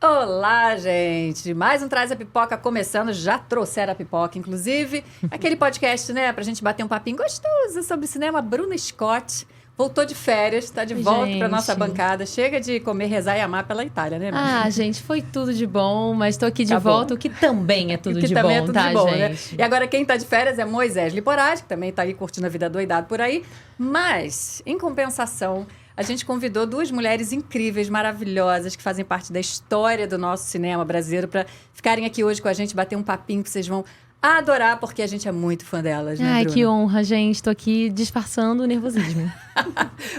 Olá, gente! Mais um Traz a Pipoca começando, já trouxeram a pipoca, inclusive. Aquele podcast, né, pra gente bater um papinho gostoso sobre cinema. Bruna Scott voltou de férias, tá de volta pra nossa bancada. Chega de comer, rezar e amar pela Itália, né, Bruna? Ah, gente, foi tudo de bom, mas tô aqui de volta, o que também é tudo de bom, também é tudo tá, de bom, gente? Né? E agora quem tá de férias é Moisés Liporati, que também tá aí curtindo a vida doidado por aí. Mas, em compensação, a gente convidou duas mulheres incríveis, maravilhosas, que fazem parte da história do nosso cinema brasileiro, para ficarem aqui hoje com a gente, bater um papinho que vocês vão adorar, porque a gente é muito fã delas, né, Ai, Bruna? que honra, gente. Tô aqui disfarçando o nervosismo.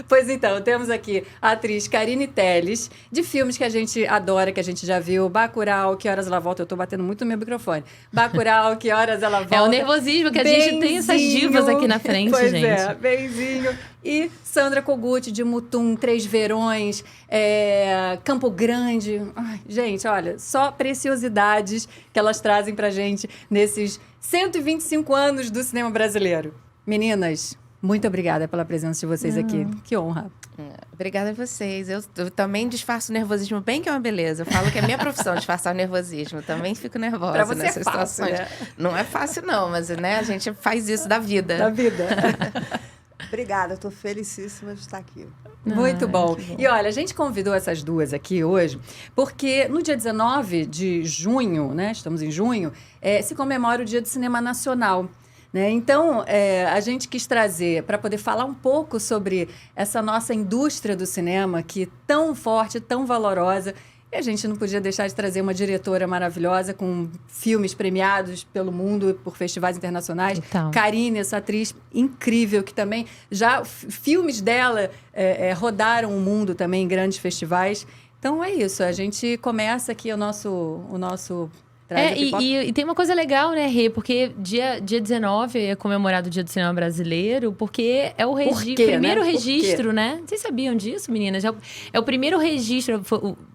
Pois então, temos aqui a atriz Carine Telles, de filmes que a gente adora, que a gente já viu. Bacurau, Que Horas Ela Volta? Eu tô batendo muito no meu microfone. Bacurau, Que Horas Ela Volta? É o nervosismo que a gente tem essas divas aqui na frente, pois gente. É, Benzinho. E Sandra Kogut, de Mutum, Três Verões, Campo Grande. Ai, gente, olha, só preciosidades que elas trazem pra gente nesses 125 anos do cinema brasileiro. Meninas, muito obrigada pela presença de vocês aqui. Que honra. Obrigada a vocês. Eu também disfarço o nervosismo bem, que é uma beleza. Eu falo que é minha profissão disfarçar o nervosismo. Também fico nervosa pra você nessas fácil, situações. né? Não é fácil, não, mas né, a gente faz isso da vida. Da vida. Obrigada, estou felicíssima de estar aqui. Muito bom. E olha, a gente convidou essas duas aqui hoje porque no dia 19 de junho, né, estamos em junho, se comemora o Dia do Cinema Nacional. Né? Então, a gente quis trazer para poder falar um pouco sobre essa nossa indústria do cinema que é tão forte, tão valorosa. E a gente não podia deixar de trazer uma diretora maravilhosa com filmes premiados pelo mundo, por festivais internacionais. Então. Carine, essa atriz incrível, que também já filmes dela rodaram o mundo também em grandes festivais. Então é isso, a gente começa aqui o nosso E tem uma coisa legal, né, Rê? Porque dia 19 é comemorado o Dia do Cinema Brasileiro, porque é o primeiro registro, né? Vocês sabiam disso, meninas? É o primeiro registro,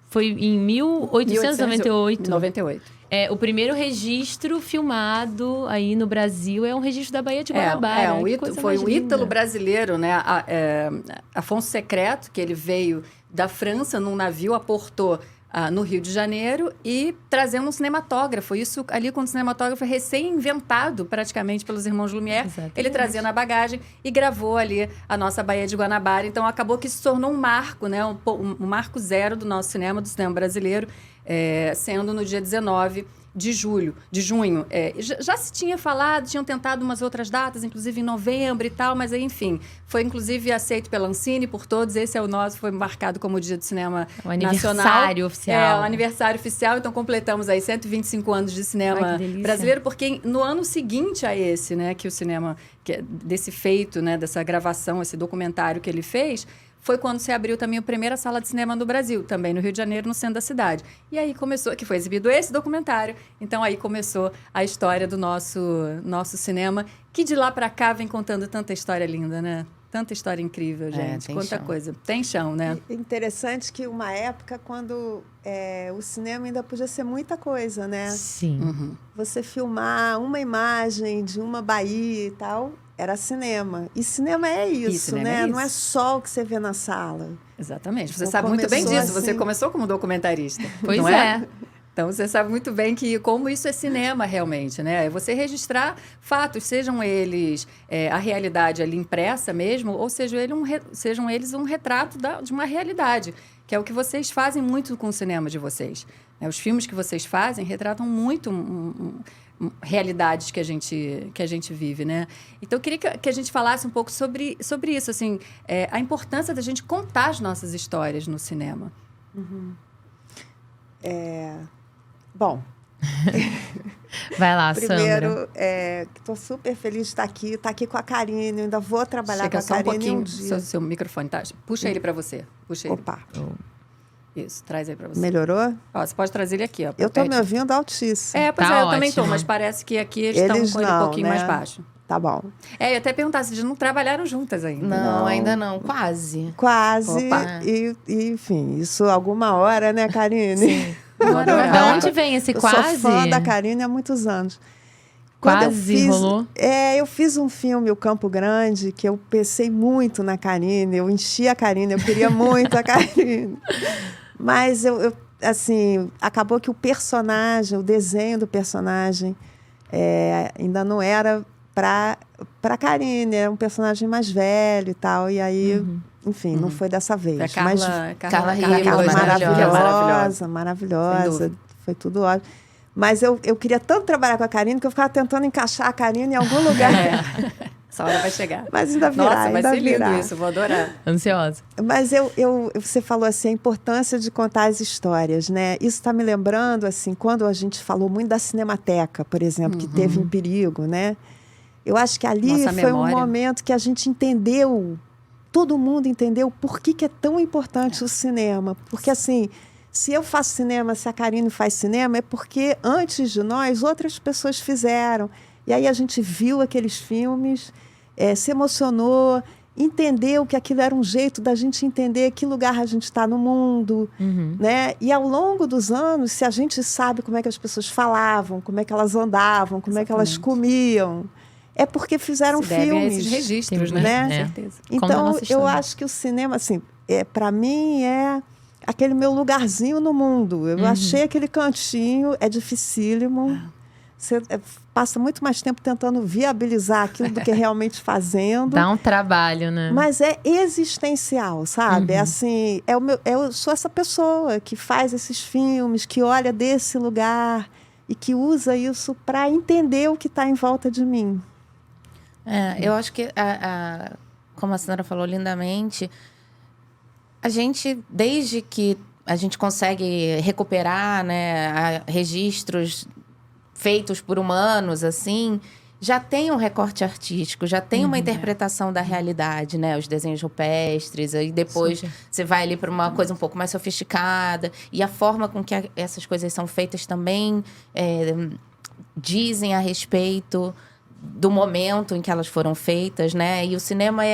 foi em 1898. 98. O primeiro registro filmado aí no Brasil é um registro da Baía de Guanabara. Foi um ítalo brasileiro, né? Afonso Secreto, que ele veio da França num navio, aportou no Rio de Janeiro e trazendo um cinematógrafo. Isso ali, quando o cinematógrafo recém-inventado praticamente pelos irmãos Lumière, Exatamente. Ele trazia na bagagem e gravou ali a nossa Baía de Guanabara. Então, acabou que se tornou um marco, né? Um marco zero do nosso cinema, do cinema brasileiro, sendo no dia 19 de junho. Já se tinha falado, tinham tentado umas outras datas, inclusive em novembro e tal, mas aí, enfim, foi inclusive aceito pela Ancine por todos. Esse é o nosso, foi marcado como o Dia do Cinema Nacional. Aniversário oficial. O aniversário oficial, então completamos aí 125 anos de cinema brasileiro, porque no ano seguinte a esse, né, que o cinema, desse feito, né, dessa gravação, esse documentário que ele fez, foi quando se abriu também a primeira sala de cinema no Brasil, também no Rio de Janeiro, no centro da cidade. E aí começou, que foi exibido esse documentário, então aí começou a história do nosso cinema, que de lá para cá vem contando tanta história linda, né? Tanta história incrível, gente. Quanta coisa. Tem chão, né? Interessante que uma época quando o cinema ainda podia ser muita coisa, né? Sim. Uhum. Você filmar uma imagem de uma Bahia e tal, era cinema. E cinema é isso, cinema né? é isso. Não é só o que você vê na sala. Exatamente. Você Então, sabe muito bem disso. começou Você assim. começou como documentarista. Pois não é. Então, você sabe muito bem como isso é cinema realmente, né? É você registrar fatos, sejam eles a realidade ali impressa mesmo, ou sejam eles um retrato de uma realidade, que é o que vocês fazem muito com o cinema de vocês. Né? Os filmes que vocês fazem retratam muito realidades que a gente vive, né? Então, eu queria que a gente falasse um pouco sobre isso, assim, a importância da gente contar as nossas histórias no cinema. Uhum. Bom, Vai lá, Sandra. primeiro, estou super feliz de estar aqui com a Carine, ainda vou trabalhar Chega com a só um Carine pouquinho, dia. seu microfone, tá? Puxa ele para você. Puxa ele. Opa, Isso, traz aí para você. melhorou? Ó, você pode trazer ele aqui, ó. Eu estou me perto. ouvindo altíssimo. Pois Tá eu também estou, ótimo. mas parece que aqui eles estão Eles com ele um não, pouquinho né? mais baixo. Tá bom. Eu ia até perguntar se eles não trabalharam juntas ainda. Não, ainda não. Quase. Quase. Opa. E, enfim, isso alguma hora, né, Carine? Sim. Da onde vem esse Eu quase? sou fã da Carine há muitos anos. Quando Quase rolou? eu fiz um filme, O Campo Grande, que eu pensei muito na Carine, eu enchi a Carine, eu queria muito a Carine. Mas assim, acabou que o personagem, o desenho do personagem ainda não era para Karine, era um personagem mais velho e tal, e aí, enfim, não foi dessa vez. Foi a Mas Carla maravilhosa, foi tudo ótimo. Mas eu queria tanto trabalhar com a Karine que eu ficava tentando encaixar a Karine em algum lugar. Essa hora vai chegar. Mas ainda virá, Nossa, vai ser lindo virá. isso, vou adorar. Ansiosa. Mas você falou assim, a importância de contar as histórias, né? Isso está me lembrando, assim, quando a gente falou muito da Cinemateca, por exemplo, que teve em Perigo, né? Eu acho que ali Nossa foi memória. um momento que a gente entendeu, todo mundo entendeu por que é tão importante o cinema. Porque, assim, se eu faço cinema, se a Karine faz cinema, é porque antes de nós, outras pessoas fizeram. E aí a gente viu aqueles filmes, se emocionou, entendeu que aquilo era um jeito da gente entender que lugar a gente está no mundo, né? E ao longo dos anos, se a gente sabe como é que as pessoas falavam, como é que elas andavam, como é que elas comiam, é porque fizeram Se devem a filmes. esses registros, Sim, né? né? Com certeza. Conta a Então, nossa eu história. acho que o cinema, assim, para mim é aquele meu lugarzinho no mundo. Eu achei aquele cantinho, é dificílimo. Você passa muito mais tempo tentando viabilizar aquilo do que realmente fazendo. Dá um trabalho, né? Mas é existencial, sabe? É assim, eu sou essa pessoa que faz esses filmes, que olha desse lugar e que usa isso para entender o que está em volta de mim. Eu acho que, como a senhora falou lindamente, a gente, desde que a gente consegue recuperar, né, registros feitos por humanos, assim, já tem um recorte artístico, já tem uma interpretação da realidade, né? Os desenhos rupestres, aí depois você vai ali para uma coisa um pouco mais sofisticada. E a forma com que essas coisas são feitas também dizem a respeito do momento em que elas foram feitas, né? E o cinema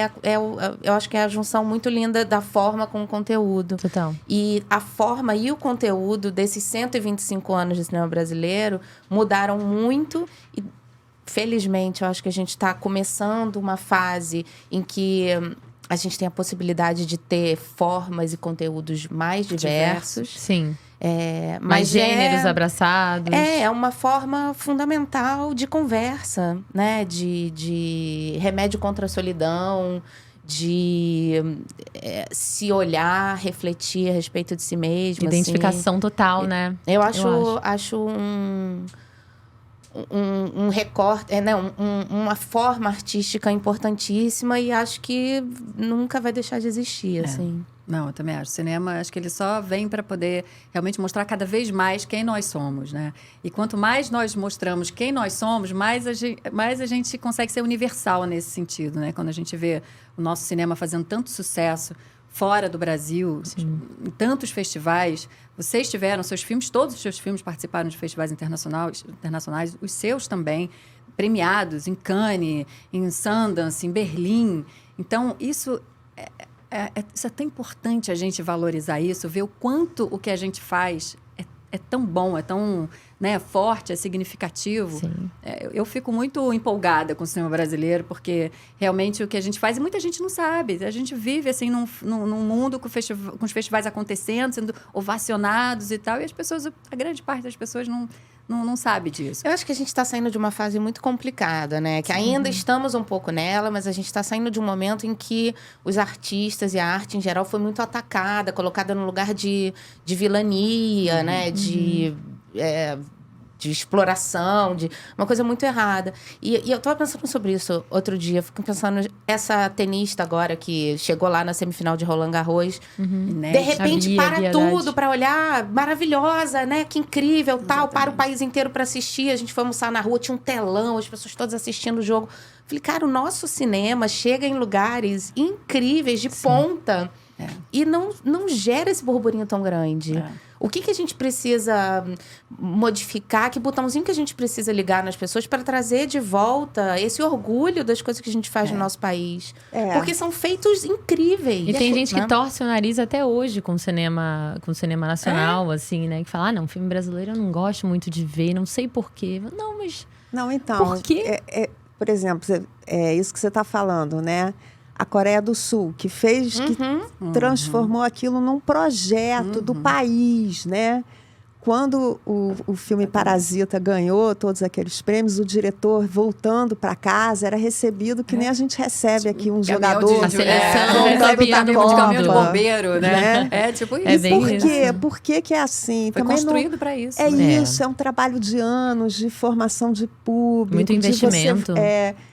eu acho que é a junção muito linda da forma com o conteúdo. Total. E a forma e o conteúdo desses 125 anos de cinema brasileiro mudaram muito e, felizmente, eu acho que a gente está começando uma fase em que a gente tem a possibilidade de ter formas e conteúdos mais diversos. Sim. Mas Mais gêneros abraçados. É uma forma fundamental de conversa, né? De remédio contra a solidão, de se olhar, refletir a respeito de si mesmo. Identificação total, né? Eu acho um recorte, uma forma artística importantíssima e acho que nunca vai deixar de existir, assim. Não, eu também acho. O cinema, acho que ele só vem para poder realmente mostrar cada vez mais quem nós somos, né? E quanto mais nós mostramos quem nós somos, mais a gente consegue ser universal nesse sentido, né? Quando a gente vê o nosso cinema fazendo tanto sucesso fora do Brasil, em tantos festivais. Vocês tiveram seus filmes, todos os seus filmes participaram de festivais internacionais, os seus também, premiados em Cannes, em Sundance, em Berlim. Então, isso é tão importante a gente valorizar isso, ver o quanto o que a gente faz é tão bom, é tão, né, forte, é significativo. Eu fico muito empolgada com o cinema brasileiro, porque realmente o que a gente faz, e muita gente não sabe. A gente vive assim num mundo com os festivais acontecendo, sendo ovacionados e tal, e a grande parte das pessoas não sabe disso. Eu acho que a gente está saindo de uma fase muito complicada, né? Que ainda estamos um pouco nela, mas a gente está saindo de um momento em que os artistas e a arte em geral foi muito atacada, colocada no lugar de vilania, né? De exploração, de uma coisa muito errada. E eu estava pensando sobre isso outro dia. Fico pensando, essa tenista agora que chegou lá na semifinal de Roland Garros, de repente para tudo para olhar, maravilhosa, né? Que incrível, tal. Para o país inteiro para assistir. A gente foi almoçar na rua, tinha um telão, as pessoas todas assistindo o jogo. Falei, cara, o nosso cinema chega em lugares incríveis, de ponta, e não gera esse burburinho tão grande. O que a gente precisa modificar? Que botãozinho que a gente precisa ligar nas pessoas para trazer de volta esse orgulho das coisas que a gente faz no nosso país? Porque são feitos incríveis. E tem gente que torce o nariz até hoje com o cinema nacional, assim, né? Que fala, não, filme brasileiro eu não gosto muito de ver, não sei porquê. Não, mas Não, então... por quê? Por exemplo, é isso que você está falando, né? a Coreia do Sul, que transformou aquilo num projeto do país, né? Quando o filme Parasita ganhou todos aqueles prêmios, o diretor, voltando para casa, era recebido que nem a gente recebe aqui um jogador. A seleção recebendo de caminhão de bombeiro, né? É tipo isso. E por quê? Por que é assim? Foi construído para isso. É isso, é um trabalho de anos de formação de público. Muito investimento.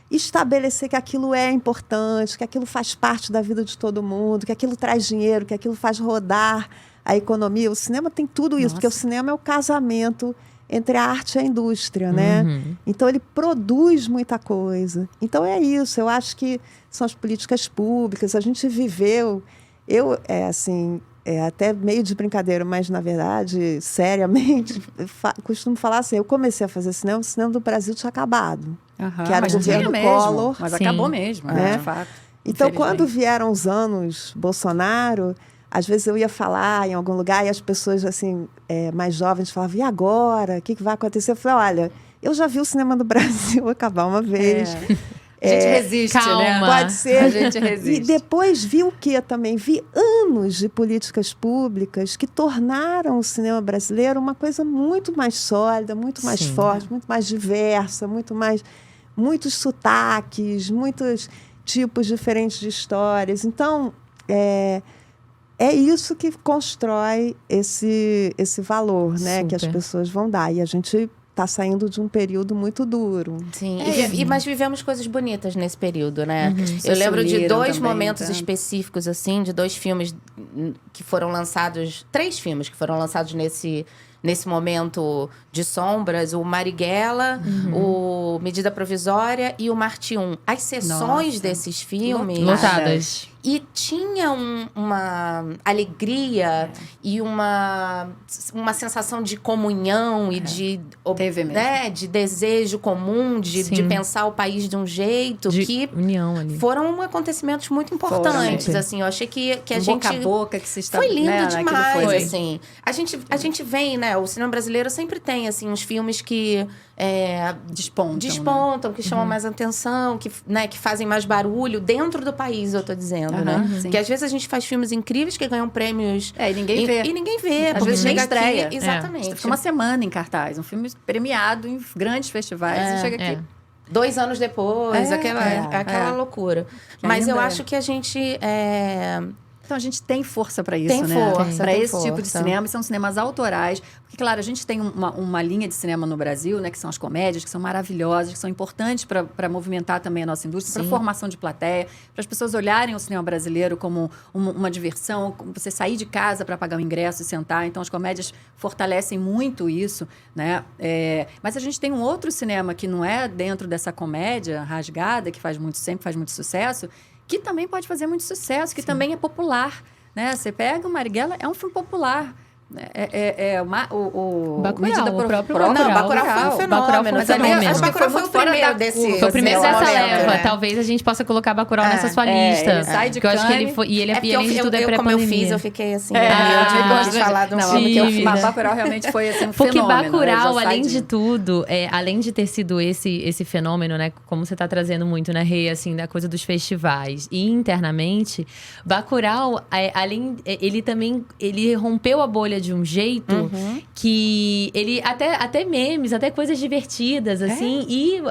Estabelecer que aquilo é importante, que aquilo faz parte da vida de todo mundo, que aquilo traz dinheiro, que aquilo faz rodar a economia. O cinema tem tudo isso, porque o cinema é o casamento entre a arte e a indústria, né? Então, ele produz muita coisa. Então, é isso. Eu acho que são as políticas públicas. A gente viveu... até meio de brincadeira, mas, na verdade, seriamente, costumo falar assim, eu comecei a fazer cinema, o cinema do Brasil tinha acabado. Que era o governo Collor. Mas acabou mesmo, de fato. Então, quando vieram os anos Bolsonaro... Às vezes eu ia falar em algum lugar e as pessoas assim, mais jovens falavam, e agora? O que vai acontecer? Eu falei, olha, eu já vi o cinema do Brasil acabar uma vez. A gente resiste, né? Pode ser. A gente resiste. E depois vi o quê também? Vi anos de políticas públicas que tornaram o cinema brasileiro uma coisa muito mais sólida, muito mais forte, muito mais diversa, muitos sotaques, muitos tipos diferentes de histórias. Então, é isso que constrói esse valor, né, que as pessoas vão dar. E a gente está saindo de um período muito duro. Sim, mas vivemos coisas bonitas nesse período, né? Eu lembro de dois momentos específicos, assim, de 2 filmes que foram lançados... 3 filmes que foram lançados nesse momento de sombras, o Marighella, o Medida Provisória e o Marte 1. As sessões desses filmes... Lotadas. E tinha uma alegria e uma sensação de comunhão e de desejo comum, de pensar o país de um jeito de união ali. Foram acontecimentos muito importantes, assim. Eu achei que a gente... Boca a boca que se está... Foi lindo demais, assim. A gente vem, né? O cinema brasileiro sempre tem, assim, uns filmes que... despontam, que chamam mais atenção, que fazem mais barulho dentro do país, eu tô dizendo, né? Porque às vezes a gente faz filmes incríveis que ganham prêmios... E ninguém vê. E ninguém vê. Às vezes nem estreia. Exatamente. Fica uma semana em cartaz. Um filme premiado em grandes festivais e chega aqui... 2 anos depois, aquela loucura. Mas eu acho que a gente... Então, a gente tem força para isso, Para esse tipo de cinema. E são cinemas autorais. Porque, claro, a gente tem uma linha de cinema no Brasil, né? Que são as comédias, que são maravilhosas, que são importantes para movimentar também a nossa indústria, para formação de plateia, para as pessoas olharem o cinema brasileiro como uma diversão, como você sair de casa para pagar o ingresso e sentar. Então, as comédias fortalecem muito isso, né? Mas a gente tem um outro cinema que não é dentro dessa comédia rasgada, que sempre faz muito sucesso, que também pode fazer muito sucesso, que também é popular, né? Você pega o Marighella, é um filme popular. O Bacurau, o próprio Bacurau foi um fenômeno. Mas acho que Bacurau foi o primeiro desse... Foi o primeiro dessa leva. Né? Talvez a gente possa colocar Bacurau nessa sua lista. Ele sai de Cannes. Eu acho que ele foi... E além de tudo, é pré-pandemia. Como eu fiz, eu fiquei assim... eu gosto de falar de um filme que eu fiz. Mas Bacurau realmente foi assim, um porque fenômeno. Porque Bacurau, além de tudo, além de ter sido esse fenômeno, né? Como você tá trazendo muito, né, Rê? Assim, da coisa dos festivais. E internamente, Bacurau, ele também... Ele rompeu a bolha de um jeito que ele até memes, até coisas divertidas, assim. E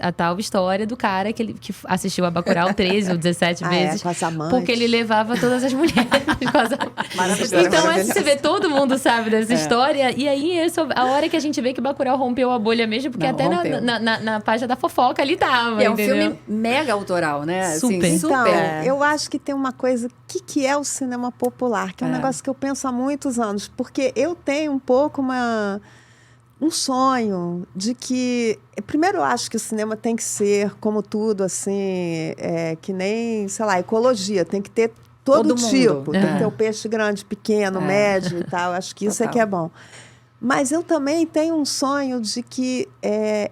a tal história do cara que assistiu a Bacurau 13 ou 17 vezes. Com as amantes. Porque ele levava todas as mulheres com as amantes. Então, você vê, todo mundo sabe dessa história. E aí, a hora que a gente vê que Bacurau rompeu a bolha mesmo, porque até na página da fofoca ali tava, é um filme mega autoral, né? Super. Assim, então, eu acho que tem uma coisa... O que é o cinema popular? Que é um negócio que eu penso há muitos anos. Porque eu tenho um pouco um sonho de que... Primeiro, eu acho que o cinema tem que ser, como tudo, assim... que nem, sei lá, ecologia. Tem que ter todo tipo. Tem que ter o peixe grande, pequeno, médio e tal. Acho que isso é que é bom. Mas eu também tenho um sonho de que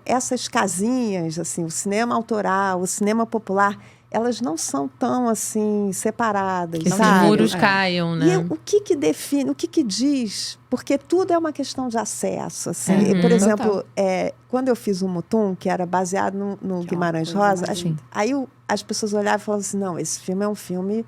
essas casinhas, assim, o cinema autoral, o cinema popular... elas não são tão, assim, separadas, Que sabe? os muros caiam, né? E o que define, o que diz? Porque tudo é uma questão de acesso, assim. Por exemplo, quando eu fiz o Mutum, que era baseado no Guimarães Rosa, aí as pessoas olhavam e falavam assim, não, esse filme é um filme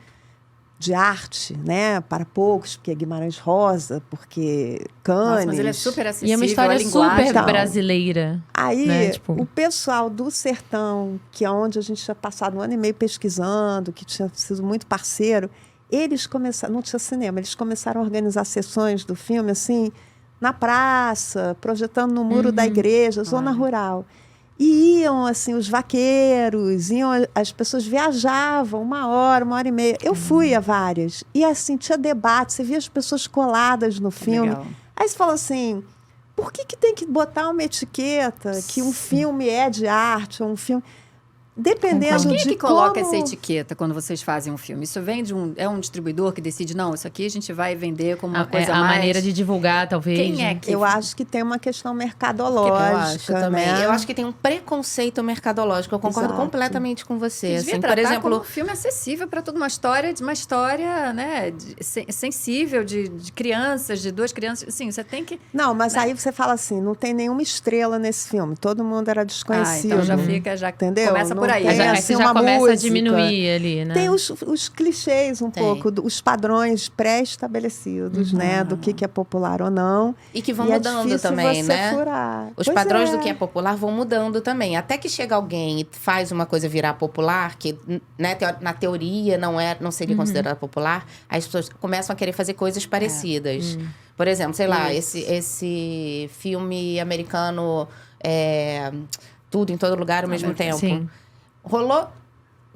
de arte, né? Para poucos, porque é Guimarães Rosa, porque Cannes. Nossa, mas ele é super acessível. E é uma história super Então, brasileira. Aí, né? Tipo... o pessoal do Sertão, que é onde a gente tinha passado 1 ano e meio pesquisando, que tinha sido muito parceiro, eles começaram, não tinha cinema, eles começaram a organizar sessões do filme, assim, na praça, projetando no muro da igreja, zona rural. E iam, assim, os vaqueiros, as pessoas viajavam 1 hora, 1 hora e meia. Eu fui a várias. E, assim, tinha debate, você via as pessoas coladas no filme. Legal. Aí você fala assim, por que tem que botar uma etiqueta que um filme é de arte, ou um filme... Dependendo Mas quem de é que coloca como... essa etiqueta quando vocês fazem um filme? Isso vem de um distribuidor que decide, não, isso aqui a gente vai vender como uma coisa a mais... maneira de divulgar, talvez. Quem é que... Eu acho que tem uma questão mercadológica, Eu acho também. né? Eu acho que tem um preconceito mercadológico. Eu concordo Exato. completamente com você. Que devia Assim, tratar por exemplo, como um filme acessível para toda uma história, né, sensível, de crianças, de 2 crianças. Assim, você tem que... Não, mas aí você fala assim, não tem nenhuma estrela nesse filme. Todo mundo era desconhecido. então já fica, entendeu? começa Não por aí. tem, Já, assim, você já uma começa música. a diminuir ali, né? Tem os clichês um pouco, os padrões pré-estabelecidos, né? Do que é popular ou não. e que vão E é mudando difícil também, você né? furar. Os Pois padrões é. do que é popular vão mudando também. Até que chega alguém e faz uma coisa virar popular, que, né, na teoria não seria considerada popular, aí as pessoas começam a querer fazer coisas parecidas. Por exemplo, sei lá, esse filme americano, Tudo em Todo Lugar ao mesmo tempo. Sim.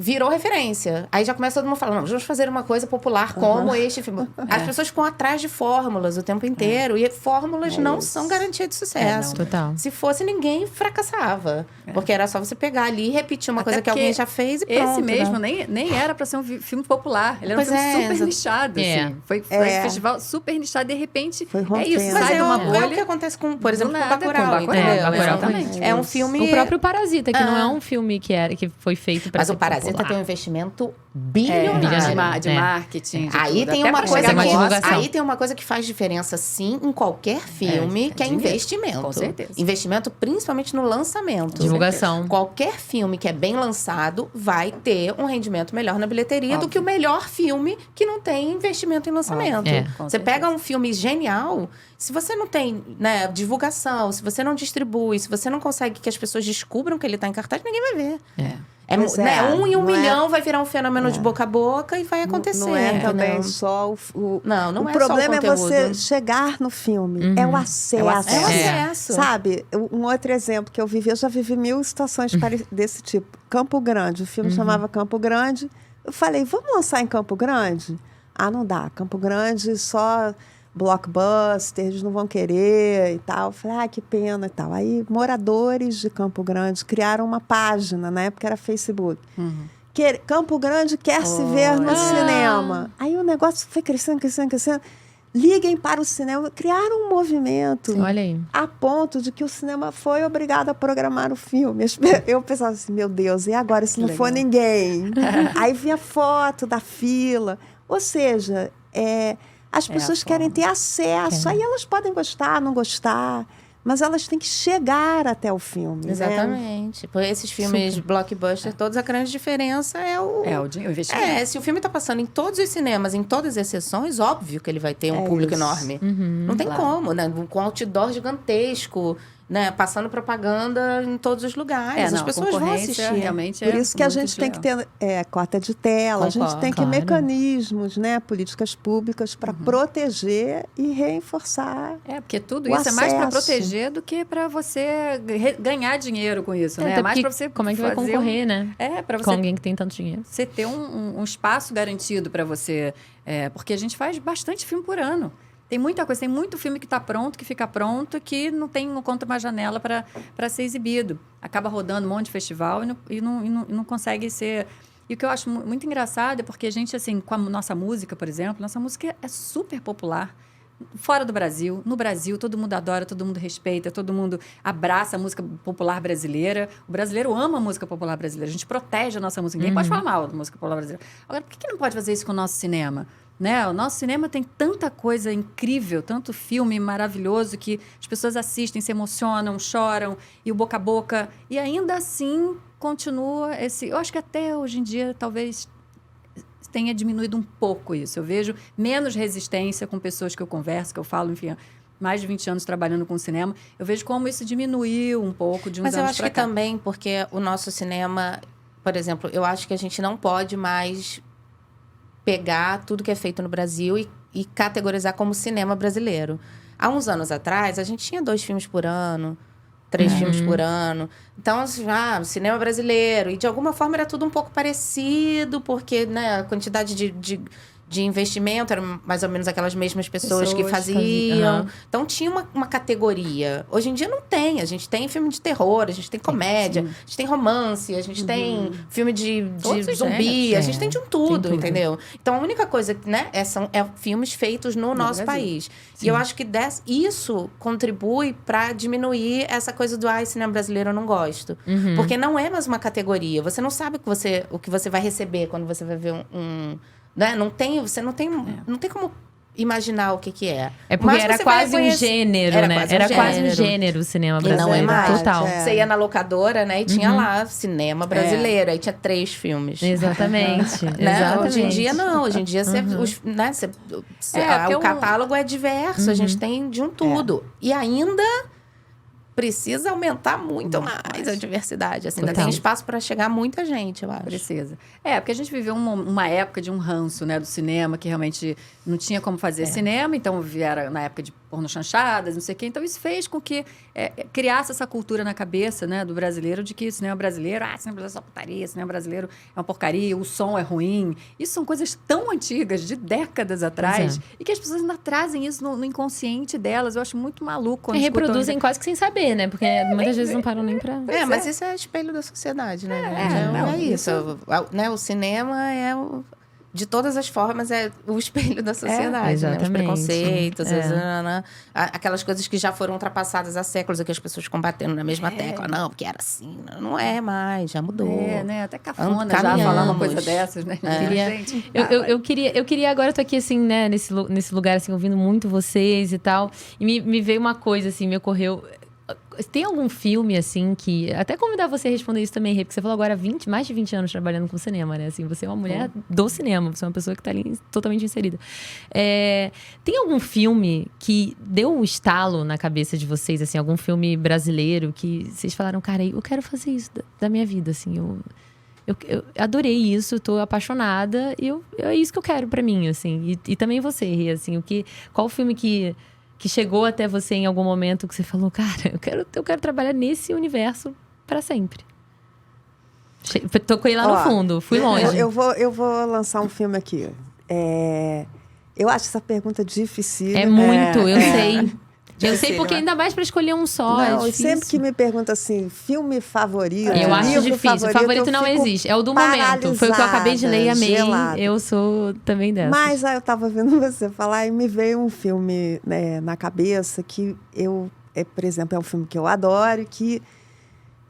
Virou referência. Aí já começa todo mundo falando, vamos fazer uma coisa popular como este filme. As pessoas ficam atrás de fórmulas o tempo inteiro. E fórmulas não são garantia de sucesso. Total. Se fosse, ninguém fracassava. Porque era só você pegar ali e repetir uma Até coisa que alguém já fez e pronto. Esse mesmo né? nem era para ser um filme popular. Ele era um Pois filme super exato. nichado, assim. Foi um festival super nichado. De repente, Foi é rompendo. isso. Mas Sai de uma é bolha. o que acontece com, por exemplo, com nada, Bacurau. com Bacurau, entendeu? exatamente. É um filme... O próprio Parasita, que não é um filme que foi feito para Mas ser o Parasita popular. tem um investimento bilionário. de marketing, de Aí tudo. tem Até uma pra coisa chegar uma que, no Oscar. divulgação. aí tem uma coisa que faz diferença sim em qualquer filme, que é dinheiro. investimento. Com certeza. Investimento principalmente no lançamento. Divulgação. Qualquer filme que é bem lançado vai ter um rendimento melhor na bilheteria do Óbvio. que o melhor filme que não tem investimento em lançamento. Óbvio. Com Você certeza. pega um filme genial, se você não tem, né, divulgação, se você não distribui, se você não consegue que as pessoas descubram que ele está em cartaz, ninguém vai ver. Pois Né, 1 em 1 não é- milhão vai virar um fenômeno de boca a boca e vai acontecer. Não é entendeu? também só o Não o é só o problema é conteúdo. você chegar no filme. É o acesso. É o acesso. Sabe? Um outro exemplo que eu já vivi 1000 situações desse tipo. Campo Grande. O filme chamava Campo Grande. Eu falei, vamos lançar em Campo Grande? Ah, não dá. Campo Grande só blockbuster, eles não vão querer e tal. Eu falei, que pena e tal. Aí, moradores de Campo Grande criaram uma página, na época era Facebook. Campo Grande quer se ver no cinema. Aí o negócio foi crescendo, crescendo, crescendo. Liguem para o cinema. Criaram um movimento. Olha aí. A ponto de que o cinema foi obrigado a programar o filme. Eu pensava assim, meu Deus, e agora se não for ninguém? Aí vinha foto da fila. Ou seja, as pessoas querem ter acesso. Aí elas podem gostar, não gostar. Mas elas têm que chegar até o filme. Né? Exatamente. Por esses filmes blockbuster, todos a grande diferença é o investimento. Se o filme está passando em todos os cinemas, em todas as sessões, óbvio que ele vai ter um público enorme. Não tem como, né? Com outdoor gigantesco, né? Passando propaganda em todos os lugares. As pessoas vão assistir. Realmente Por isso que a gente tem que ter cota de tela, a gente tem que mecanismos, né? Políticas públicas para proteger e reforçar. Porque tudo isso é mais para proteger do que para você ganhar dinheiro com isso, né? É mais para você como é que vai concorrer, né? Para você com alguém que tem tanto dinheiro. Você ter um espaço garantido para você, porque a gente faz bastante filme por ano. Tem muita coisa, tem muito filme que está pronto, que fica pronto, que não tem uma janela para ser exibido. Acaba rodando um monte de festival e não consegue ser... E o que eu acho muito engraçado é porque a gente, assim, com a nossa música, por exemplo, nossa música é super popular. fora do Brasil, no Brasil, todo mundo adora, todo mundo respeita, todo mundo abraça a música popular brasileira. O brasileiro ama a música popular brasileira. A gente protege a nossa música. Ninguém pode falar mal da música popular brasileira. Agora, por que não pode fazer isso com o nosso cinema? Né? O nosso cinema tem tanta coisa incrível, tanto filme maravilhoso que as pessoas assistem, se emocionam, choram, e o boca a boca. E ainda assim, continua esse... Eu acho que até hoje em dia, talvez... tenha diminuído um pouco isso. Eu vejo menos resistência com pessoas que eu converso, que eu falo, enfim, mais de 20 anos trabalhando com cinema. Eu vejo como isso diminuiu um pouco de uns anos pra cá. Mas eu acho que também, porque o nosso cinema, por exemplo, eu acho que a gente não pode mais pegar tudo que é feito no Brasil e categorizar como cinema brasileiro. Há uns anos atrás, a gente tinha 2 filmes por ano, 3 filmes por ano. Então, cinema brasileiro. E, de alguma forma, era tudo um pouco parecido, porque, né, a quantidade de investimento eram mais ou menos aquelas mesmas pessoas que faziam. Então, tinha uma categoria. Hoje em dia, não tem. A gente tem filme de terror, a gente tem comédia, a gente tem romance, a gente tem filme de zumbi, a gente tem de tudo, entendeu? Então, a única coisa, né, são filmes feitos no nosso país. Sim. E eu acho que isso contribui para diminuir essa coisa do cinema brasileiro eu não gosto. Porque não é mais uma categoria. Você não sabe o que você vai receber quando você vai ver né? Você não tem como imaginar o que é. É porque era quase um gênero, né? Era quase um gênero o cinema brasileiro. E não é mais. Total. Você ia na locadora, né? E tinha lá cinema brasileiro. Aí tinha 3 filmes. Exatamente. Né? Hoje em dia, não. Hoje em dia, o catálogo é diverso. A gente tem de tudo. E ainda... precisa aumentar muito mais a diversidade. Assim, ainda tem espaço para chegar muita gente, eu acho. Precisa. Porque a gente viveu uma época de um ranço, né, do cinema, que realmente não tinha como fazer cinema, então vieram na época de pornochanchadas, não sei o quê. Então, isso fez com que criasse essa cultura na cabeça, né, do brasileiro, de que cinema brasileiro, cinema brasileiro é só putaria, cinema brasileiro é uma porcaria, o som é ruim. Isso são coisas tão antigas, de décadas atrás, e que as pessoas ainda trazem isso no inconsciente delas. Eu acho muito maluco. E reproduzem quase que sem saber, né? Porque muitas vezes não param nem pra... mas isso é espelho da sociedade, né? É isso. Né? O cinema de todas as formas, é o espelho da sociedade, né? Os preconceitos, aquelas coisas que já foram ultrapassadas há séculos, e que as pessoas combatendo na mesma tecla. Não, porque era assim. Não é mais, já mudou. Né? Até cafona já falar uma coisa dessas, né? Eu queria agora, eu tô aqui, assim, né, nesse lugar, assim, ouvindo muito vocês e tal. E me veio uma coisa, assim, me ocorreu... Tem algum filme, assim, que... Até convidar você a responder isso também, Rê, porque você falou agora mais de 20 anos trabalhando com cinema, né? Assim, você é uma mulher do cinema, você é uma pessoa que tá ali totalmente inserida. Tem algum filme que deu um estalo na cabeça de vocês, assim, algum filme brasileiro que vocês falaram, cara, eu quero fazer isso da minha vida, assim, eu adorei isso, tô apaixonada e é isso que eu quero pra mim, assim. E também você, Rê, assim, qual filme que chegou até você em algum momento que você falou, cara, eu quero trabalhar nesse universo para sempre? Tocou lá no fundo, fui longe. Eu vou lançar um filme aqui. Eu acho essa pergunta difícil. É muito, eu sei. Eu sei porque ainda mais para escolher um só. Não, e sempre que me pergunta assim, filme favorito. Eu acho difícil. Favorito não existe. É o do momento. Foi o que eu acabei de ler e amei. Gelada. Eu sou também dessa. Mas aí eu tava vendo você falar e me veio um filme, né, na cabeça que por exemplo, é um filme que eu adoro, que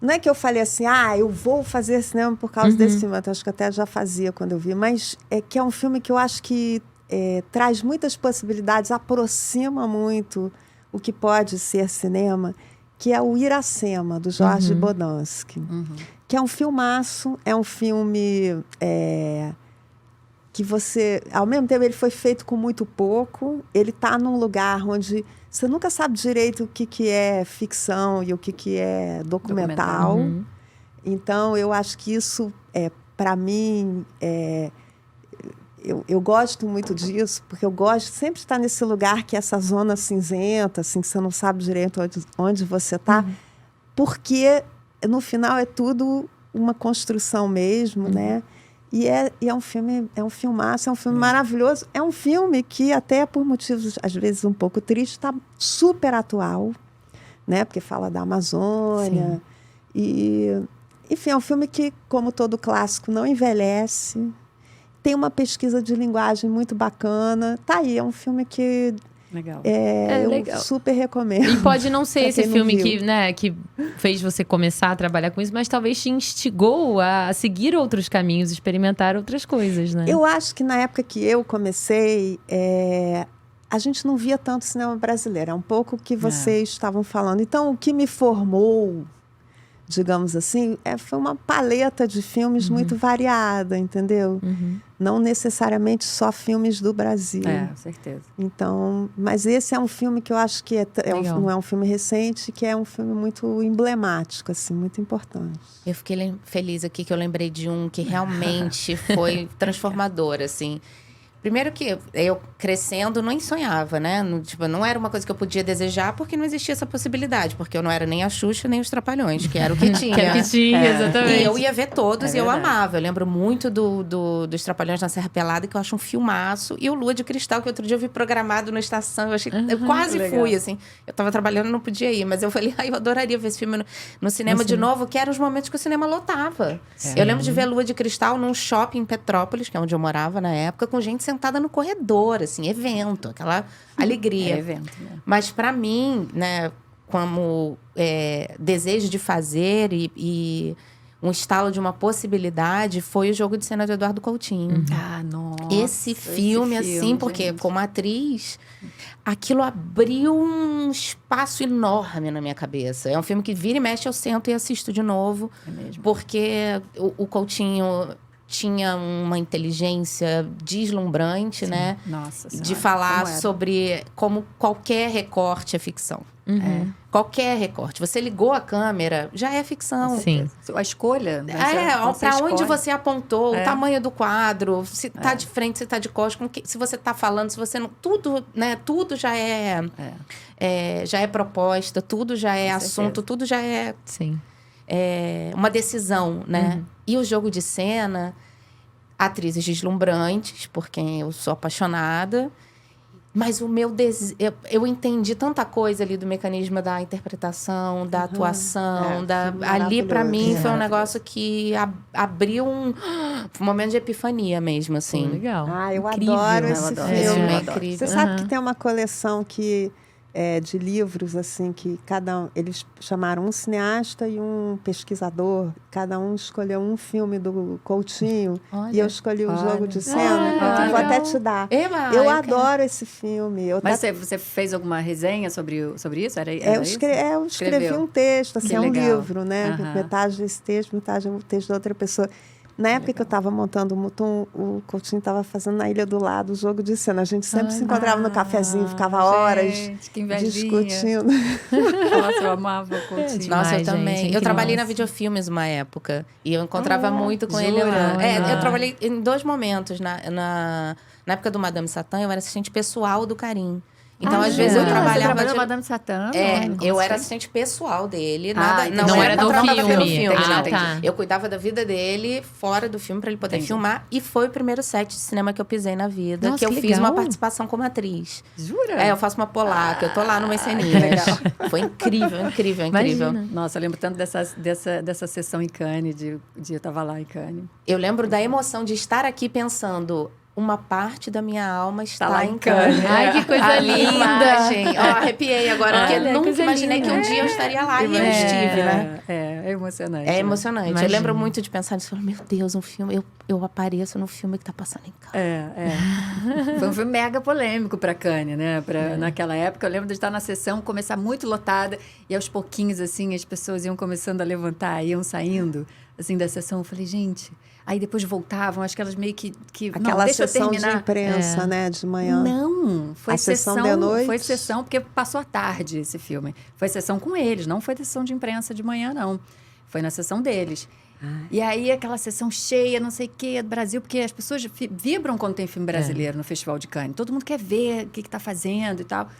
não é que eu falei assim, eu vou fazer cinema por causa desse filme. Eu acho que até já fazia quando eu vi. Mas é que é um filme que eu acho que traz muitas possibilidades, aproxima muito o que pode ser cinema, que é o Iracema, do Jorge Bodansky. Que é um filmaço, é um filme que você... Ao mesmo tempo, ele foi feito com muito pouco, ele está num lugar onde você nunca sabe direito o que é ficção e o que é documental. Então, eu acho que isso, para mim... Eu gosto muito disso, porque eu gosto sempre de estar nesse lugar que é essa zona cinzenta, assim, que você não sabe direito onde você está, porque no final é tudo uma construção mesmo, né? E é um filmaço, é um filme maravilhoso. É um filme que, até por motivos, às vezes, um pouco tristes, está super atual, né? Porque fala da Amazônia. E, enfim, é um filme que, como todo clássico, não envelhece. Tem uma pesquisa de linguagem muito bacana. Tá aí, é um filme que Legal. Eu legal. super recomendo. E pode não ser esse filme viu. que fez você começar a trabalhar com isso, mas talvez te instigou a seguir outros caminhos, experimentar outras coisas, né? Eu acho que na época que eu comecei, a gente não via tanto cinema brasileiro. É um pouco o que vocês estavam falando. Então, o que me formou, digamos assim, foi uma paleta de filmes muito variada, entendeu? Não necessariamente só filmes do Brasil. Certeza. Então, mas esse é um filme que eu acho que não é um filme recente, que é um filme muito emblemático, assim, muito importante. Eu fiquei feliz aqui que eu lembrei de um que realmente foi transformador, assim. Primeiro que eu crescendo nem sonhava, né? Não era uma coisa que eu podia desejar porque não existia essa possibilidade. Porque eu não era nem a Xuxa, nem os Trapalhões, que era o que tinha. Que era o que tinha, exatamente. E eu ia ver todos e eu amava. Eu lembro muito dos Trapalhões na Serra Pelada, que eu acho um filmaço. E o Lua de Cristal, que outro dia eu vi programado na estação. Eu quase fui, assim. Eu tava trabalhando e não podia ir. Mas eu falei, eu adoraria ver esse filme no cinema de novo, que eram os momentos que o cinema lotava. Eu lembro de ver Lua de Cristal num shopping em Petrópolis, que é onde eu morava na época, com gente sentada no corredor, assim, evento, aquela alegria. Evento, né? Mas para mim, né, como desejo de fazer e um estalo de uma possibilidade, foi o Jogo de Cena do Eduardo Coutinho. Ah, nossa. Esse filme, assim, porque gente, como atriz, aquilo abriu um espaço enorme na minha cabeça. É um filme que vira e mexe, eu sento e assisto de novo. É mesmo. Porque o Coutinho tinha uma inteligência deslumbrante, né? Nossa Senhora, de falar como era? sobre como qualquer recorte é ficção. Qualquer recorte. Você ligou a câmera, já é ficção. Sim. A escolha. Né? Para onde você apontou, o tamanho do quadro, se tá de frente, se tá de costas, se você tá falando, se você não. Tudo, né? Tudo já já é proposta, tudo já é assunto, tudo já é. Sim. Uma decisão, né? E o Jogo de Cena, atrizes deslumbrantes, por quem eu sou apaixonada. Mas o meu eu entendi tanta coisa ali do mecanismo da interpretação, da atuação, ali para mim foi um negócio que abriu um momento de epifania mesmo, assim. Legal. Eu Incrível. adoro esse filme. É incrível. Você sabe que tem uma coleção de livros, assim, que eles chamaram um cineasta e um pesquisador. Cada um escolheu um filme do Coutinho. Olha. E eu escolhi o Jogo de Cena. Vou até te dar. Eu adoro esse filme. Mas você fez alguma resenha sobre isso? Era eu escrevi um texto, assim, é um livro, né? Metade desse texto, metade o texto da outra pessoa. Na época que eu estava montando o Mutum, o Coutinho estava fazendo na Ilha do Lado o Jogo de Cena. A gente sempre se encontrava no cafezinho, ficava horas discutindo. Nossa, eu amava o Coutinho. Nossa, eu Gente, também. Eu trabalhei na Videofilmes uma época. E eu encontrava muito com ele lá. Eu trabalhei em 2 momentos. Na época do Madame Satã, eu era assistente pessoal do Karim. Então, às vezes, eu trabalhava... Você Madame Satã? Eu era assistente pessoal dele. não era do filme. Tá. Eu cuidava da vida dele fora do filme, para ele poder filmar. E foi o primeiro set de cinema que eu pisei na vida. Nossa, que eu que fiz legal. uma participação como atriz. Jura? Eu faço uma polaca. Eu tô lá numa ceninhas. Foi incrível, incrível, incrível. Imagina. Nossa, eu lembro tanto dessa sessão em Cannes, de eu tava lá em Cannes. Eu lembro da emoção de estar aqui pensando... Uma parte da minha alma está lá em Cannes. Ai, que coisa linda! Imagem. Arrepiei agora, porque nunca coisa imaginei linda. que um dia eu estaria lá e eu estive, né? É emocionante. É emocionante. Imagina. Eu lembro muito de pensar nisso. Meu Deus, um filme... Eu apareço no filme que tá passando em Cannes. Foi um filme mega polêmico para Cannes, né? Naquela época, eu lembro de estar na sessão, começar muito lotada, e aos pouquinhos, assim, as pessoas iam começando a levantar, iam saindo, assim, da sessão. Eu falei, gente... Aí depois voltavam, acho que elas meio que aquela deixa eu sessão terminar. de imprensa, né, de manhã. Não, foi a sessão de noite. Foi sessão, porque passou à tarde esse filme. Foi sessão com eles, não foi sessão de imprensa de manhã, não. Foi na sessão deles. E aí, aquela sessão cheia, não sei o quê, do Brasil, porque as pessoas vibram quando tem filme brasileiro no Festival de Cannes. Todo mundo quer ver o que está fazendo e tal.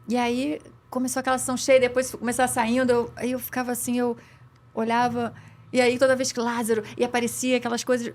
E aí, começou aquela sessão cheia, depois começava saindo, aí eu ficava assim, eu olhava... E aí, toda vez que Lázaro... E aparecia aquelas coisas...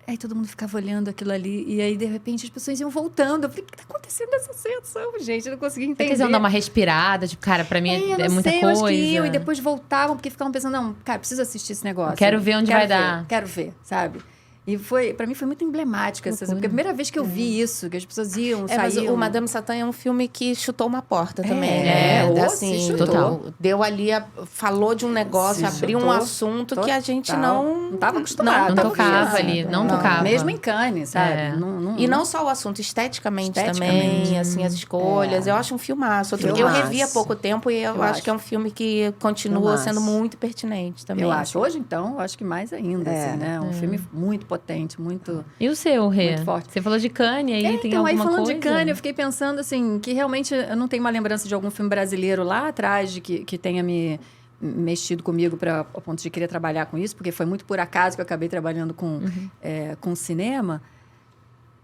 Aí todo mundo ficava olhando aquilo ali. E aí, de repente, as pessoas iam voltando. Eu falei, o que está acontecendo nessa sessão, gente? Eu não conseguia entender. Eles iam dar uma respirada, tipo, cara, pra mim é muita coisa. Acho que iam, e depois voltavam, porque ficavam pensando, não, cara, preciso assistir esse negócio. Quero ver onde vai dar. Quero ver, sabe? E para mim foi muito emblemática essa, porque a primeira vez que eu vi isso, que as pessoas iam, saíam. Mas o Madame Satã é um filme que chutou uma porta também, né? Assim, total. Deu ali, falou de um negócio, abriu um assunto que a gente não estava acostumado. Não tocava ali, não tocava. Mesmo em Cannes, sabe? E não só o assunto, esteticamente também, assim, as escolhas. Eu acho um filmaço. Eu revi há pouco tempo e eu acho que é um filme que continua sendo muito pertinente também. Eu acho. Hoje, então, eu acho que mais ainda, assim, né? Um filme muito potente, muito. E o seu, Rê? Muito forte. Você falou de Cannes, aí tem alguma coisa? Aí falando de Cannes, eu fiquei pensando, assim, que realmente eu não tenho uma lembrança de algum filme brasileiro lá atrás que tenha me mexido comigo a ponto de querer trabalhar com isso, porque foi muito por acaso que eu acabei trabalhando com cinema.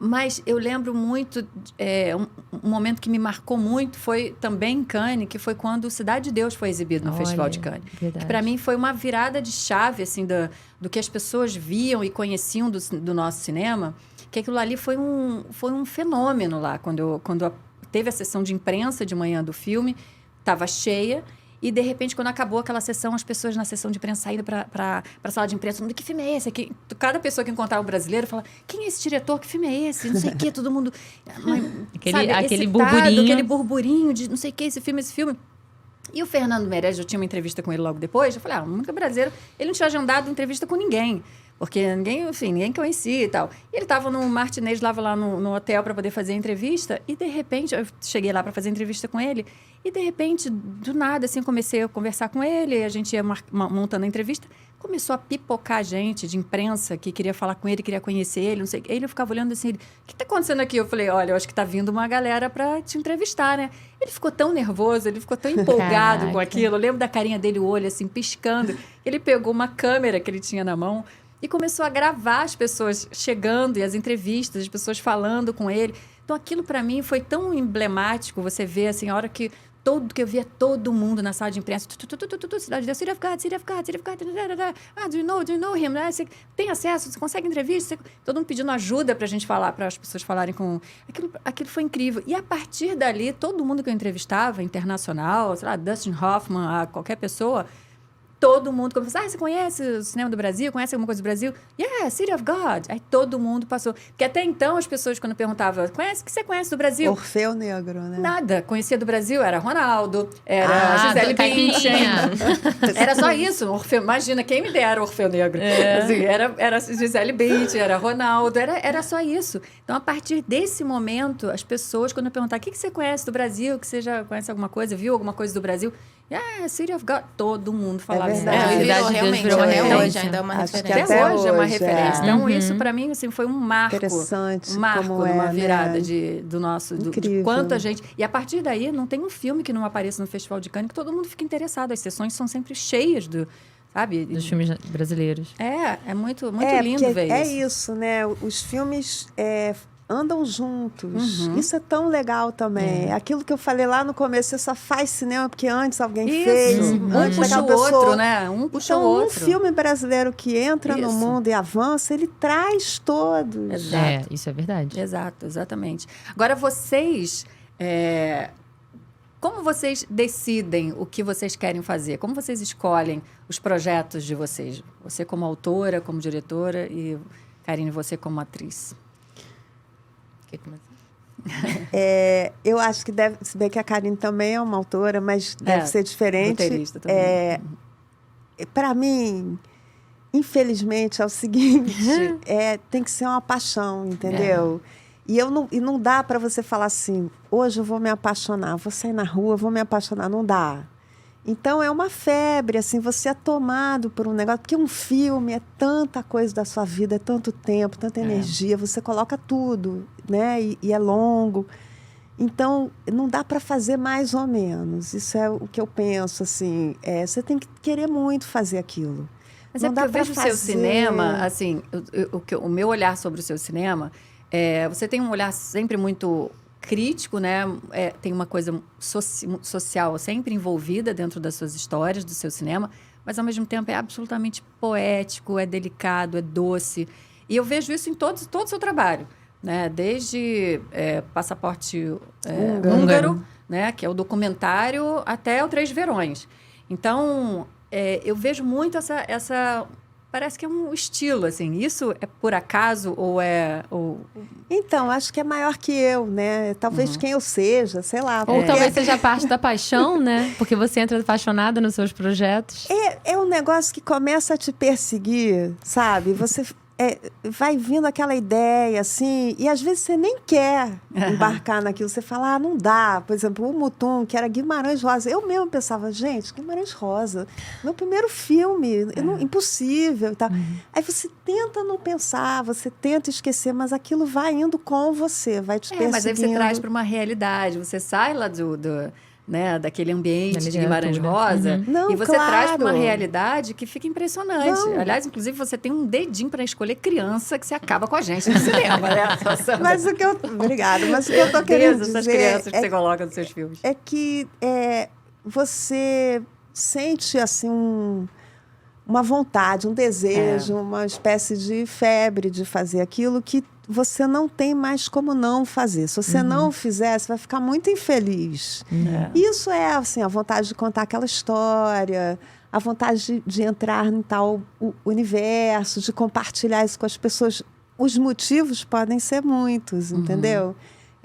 Mas eu lembro muito, um momento que me marcou muito foi também em Cannes, que foi quando Cidade de Deus foi exibido no Festival de Cannes. Verdade. Que para mim foi uma virada de chave, assim, do que as pessoas viam e conheciam do nosso cinema, que aquilo ali foi um fenômeno lá. Quando teve a sessão de imprensa de manhã do filme, estava cheia. E, de repente, quando acabou aquela sessão, as pessoas na sessão de imprensa saíram para a sala de imprensa, falando, que filme é esse? Cada pessoa que encontrava o brasileiro fala, quem é esse diretor? Que filme é esse? Não sei o quê, todo mundo... aquele burburinho. Aquele burburinho de não sei o quê, esse filme. E o Fernando Meirelles, eu tinha uma entrevista com ele logo depois, eu falei, o único brasileiro, ele não tinha agendado entrevista com ninguém. Porque ninguém conhecia e tal. E ele estava no Martinez, estava lá no hotel para poder fazer a entrevista. E, de repente, eu cheguei lá para fazer a entrevista com ele. E, de repente, do nada, assim, comecei a conversar com ele. A gente ia montando a entrevista. Começou a pipocar gente de imprensa que queria falar com ele, queria conhecer ele, não sei o quê. Ele ficava olhando assim, o que está acontecendo aqui? Eu falei, olha, eu acho que está vindo uma galera para te entrevistar, né? Ele ficou tão nervoso, ele ficou tão empolgado com aquilo. Eu lembro da carinha dele, o olho assim, piscando. Ele pegou uma câmera que ele tinha na mão e começou a gravar as pessoas chegando e as entrevistas, as pessoas falando com ele. Então, aquilo para mim foi tão emblemático. Você vê, assim, a hora que eu via todo mundo na sala de imprensa. Cidade de Deus, City of God. Do you know him? Você tem acesso? Você consegue entrevista? Todo mundo pedindo ajuda pra gente falar, para as pessoas falarem com... Aquilo foi incrível. E, a partir dali, todo mundo que eu entrevistava, internacional, sei lá, Dustin Hoffman, qualquer pessoa... Todo mundo começou, você conhece o cinema do Brasil? Conhece alguma coisa do Brasil? Yeah, City of God. Aí todo mundo passou. Porque até então as pessoas, quando perguntavam, o que você conhece do Brasil? Orfeu Negro, né? Nada. Conhecia do Brasil, era Ronaldo, era Gisele Bündchen. Era só isso. Orfeu, imagina, quem me dera Orfeu Negro. Assim, era Gisele Bündchen, era Ronaldo, era só isso. Então, a partir desse momento, as pessoas, quando eu perguntar, o que você conhece do Brasil? Que você já conhece alguma coisa, viu alguma coisa do Brasil? City of God. Todo mundo falava isso. Realmente, até hoje ainda é uma referência. Até hoje é uma referência. Então, isso para mim assim, foi um marco. Interessante. Uma virada do nosso... de quanta gente... E a partir daí, não tem um filme que não apareça no Festival de Cannes que todo mundo fica interessado. As sessões são sempre cheias sabe? Dos filmes brasileiros. É muito lindo ver isso. É isso, né? Os filmes... andam juntos. Isso é tão legal também. Aquilo que eu falei lá no começo, você só faz cinema porque antes alguém fez. Antes puxa o outro, né? Um puxa o outro. Um filme brasileiro que entra no mundo e avança, ele traz todos. Exato. Isso é verdade. Exato, exatamente. Agora, vocês... como vocês decidem o que vocês querem fazer? Como vocês escolhem os projetos de vocês? Você como autora, como diretora e, Karine, você como atriz. Eu acho que deve... Se bem que a Karine também é uma autora, mas deve ser diferente. Roteirista também. Para mim, infelizmente, é o seguinte. Tem que ser uma paixão, entendeu? E não dá para você falar assim, hoje eu vou me apaixonar, vou sair na rua, vou me apaixonar. Não dá. Então, é uma febre, assim, você é tomado por um negócio. Porque um filme é tanta coisa da sua vida, é tanto tempo, tanta energia, você coloca tudo, né? E é longo. Então, não dá para fazer mais ou menos. Isso é o que eu penso, assim. Você tem que querer muito fazer aquilo. Mas não dá porque eu vejo o seu cinema, assim, o meu olhar sobre o seu cinema, você tem um olhar sempre muito... crítico, né? Tem uma coisa social sempre envolvida dentro das suas histórias, do seu cinema, mas, ao mesmo tempo, é absolutamente poético, é delicado, é doce. E eu vejo isso em todo o seu trabalho, né? Desde Passaporte Húngaro, né? Que é o documentário, até o Três Verões. Então, eu vejo muito parece que é um estilo, assim. Isso é por acaso ou é... Então, acho que é maior que eu, né? Talvez quem eu seja, sei lá. Ou talvez seja parte da paixão, né? Porque você entra apaixonada nos seus projetos. É um negócio que começa a te perseguir, sabe? Você vai vindo aquela ideia, assim, e às vezes você nem quer embarcar naquilo. Você fala, não dá. Por exemplo, o Mutum, que era Guimarães Rosa. Eu mesmo pensava, gente, Guimarães Rosa, meu primeiro filme, impossível e tal. Aí você tenta não pensar, você tenta esquecer, mas aquilo vai indo com você, vai te perseguindo. Mas aí você traz para uma realidade, você sai lá né, daquele ambiente de Guimarães Rosa, Não, e você traz para uma realidade que fica impressionante. Aliás, inclusive, você tem um dedinho para escolher criança que você acaba com a gente no cinema, né? Mas o que eu... Obrigada. Mas o que eu tô querendo dizer... essas crianças que você coloca nos seus filmes. É que você sente, assim, uma vontade, um desejo, uma espécie de febre de fazer aquilo que você não tem mais como não fazer. Se você não fizer, você vai ficar muito infeliz. Isso é, assim, a vontade de contar aquela história, a vontade de entrar em tal universo, de compartilhar isso com as pessoas. Os motivos podem ser muitos, entendeu?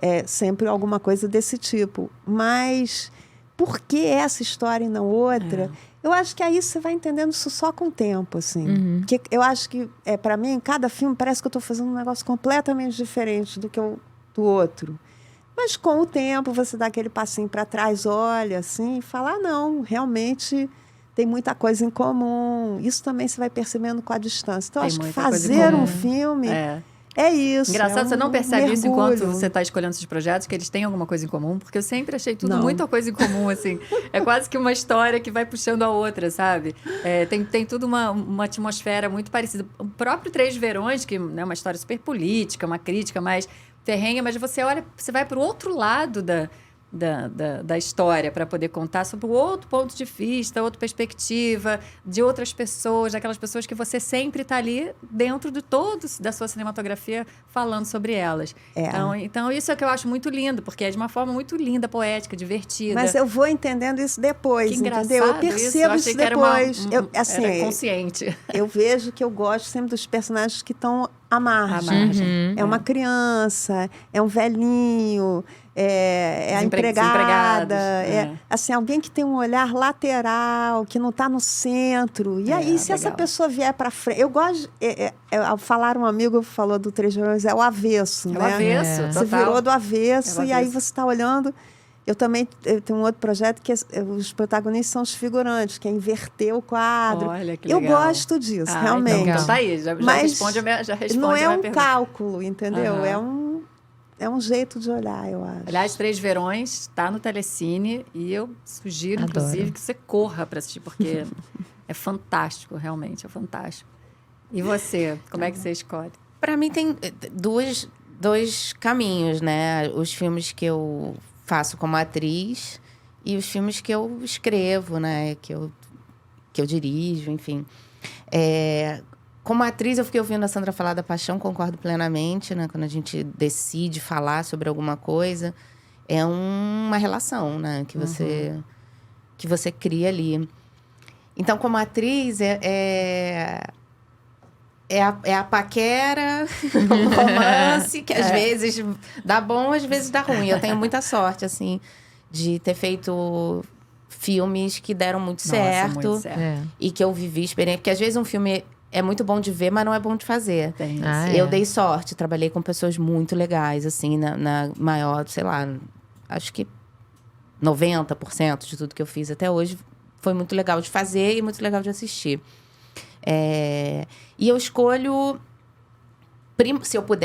É sempre alguma coisa desse tipo. Mas por que essa história e não outra? Eu acho que aí você vai entendendo isso só com o tempo, assim. Porque eu acho que, para mim, cada filme parece que eu estou fazendo um negócio completamente diferente do outro. Mas com o tempo você dá aquele passinho para trás, olha, assim, e fala, não, realmente tem muita coisa em comum. Isso também você vai percebendo com a distância. Então, acho que fazer um filme... É isso. Engraçado, você não percebe isso enquanto você está escolhendo esses projetos, que eles têm alguma coisa em comum? Porque eu sempre achei tudo muita coisa em comum, assim. É quase que uma história que vai puxando a outra, sabe? Tem tudo uma atmosfera muito parecida. O próprio Três Verões, que é uma história super política, uma crítica mais ferrenha, mas você olha, você vai para o outro lado da história para poder contar sobre outro ponto de vista, outra perspectiva de outras pessoas, daquelas pessoas que você sempre está ali dentro de todos da sua cinematografia falando sobre elas. Então isso é que eu acho muito lindo, porque é de uma forma muito linda, poética, divertida. Mas eu vou entendendo isso depois, que entendeu? Eu percebo isso depois. Era consciente. Eu vejo que eu gosto sempre dos personagens que estão à margem. É uma criança, é um velhinho, é a empregada, assim, alguém que tem um olhar lateral, que não está no centro. E aí, se essa pessoa vier para frente... Eu gosto... falar um amigo falou do Três Verões, é o avesso, né? O avesso, Você virou do avesso, e aí você está olhando... Eu tenho um outro projeto que os protagonistas são os figurantes, que é inverter o quadro. Olha, que legal. Eu gosto disso, realmente. Então tá aí, já responde a minha pergunta. Não é um cálculo, entendeu? É um jeito de olhar, eu acho. Aliás, Três Verões está no Telecine e eu sugiro, inclusive, que você corra para assistir, porque é fantástico, realmente, é fantástico. E você, como é que você escolhe? Para mim tem dois caminhos, né? Os filmes que eu faço como atriz e os filmes que eu escrevo, né? Que eu dirijo, enfim. Como atriz, eu fiquei ouvindo a Sandra falar da paixão, concordo plenamente, né? Quando a gente decide falar sobre alguma coisa, é uma relação, né? Que você cria ali. Então, como atriz, é a paquera, o romance, que às vezes dá bom, às vezes dá ruim. Eu tenho muita sorte, assim, de ter feito filmes que deram muito certo. E que eu vivi experiência. Porque às vezes um filme é muito bom de ver, mas não é bom de fazer. Eu dei sorte, trabalhei com pessoas muito legais, assim, na maior, sei lá, acho que 90% de tudo que eu fiz até hoje foi muito legal de fazer e muito legal de assistir. E eu escolho...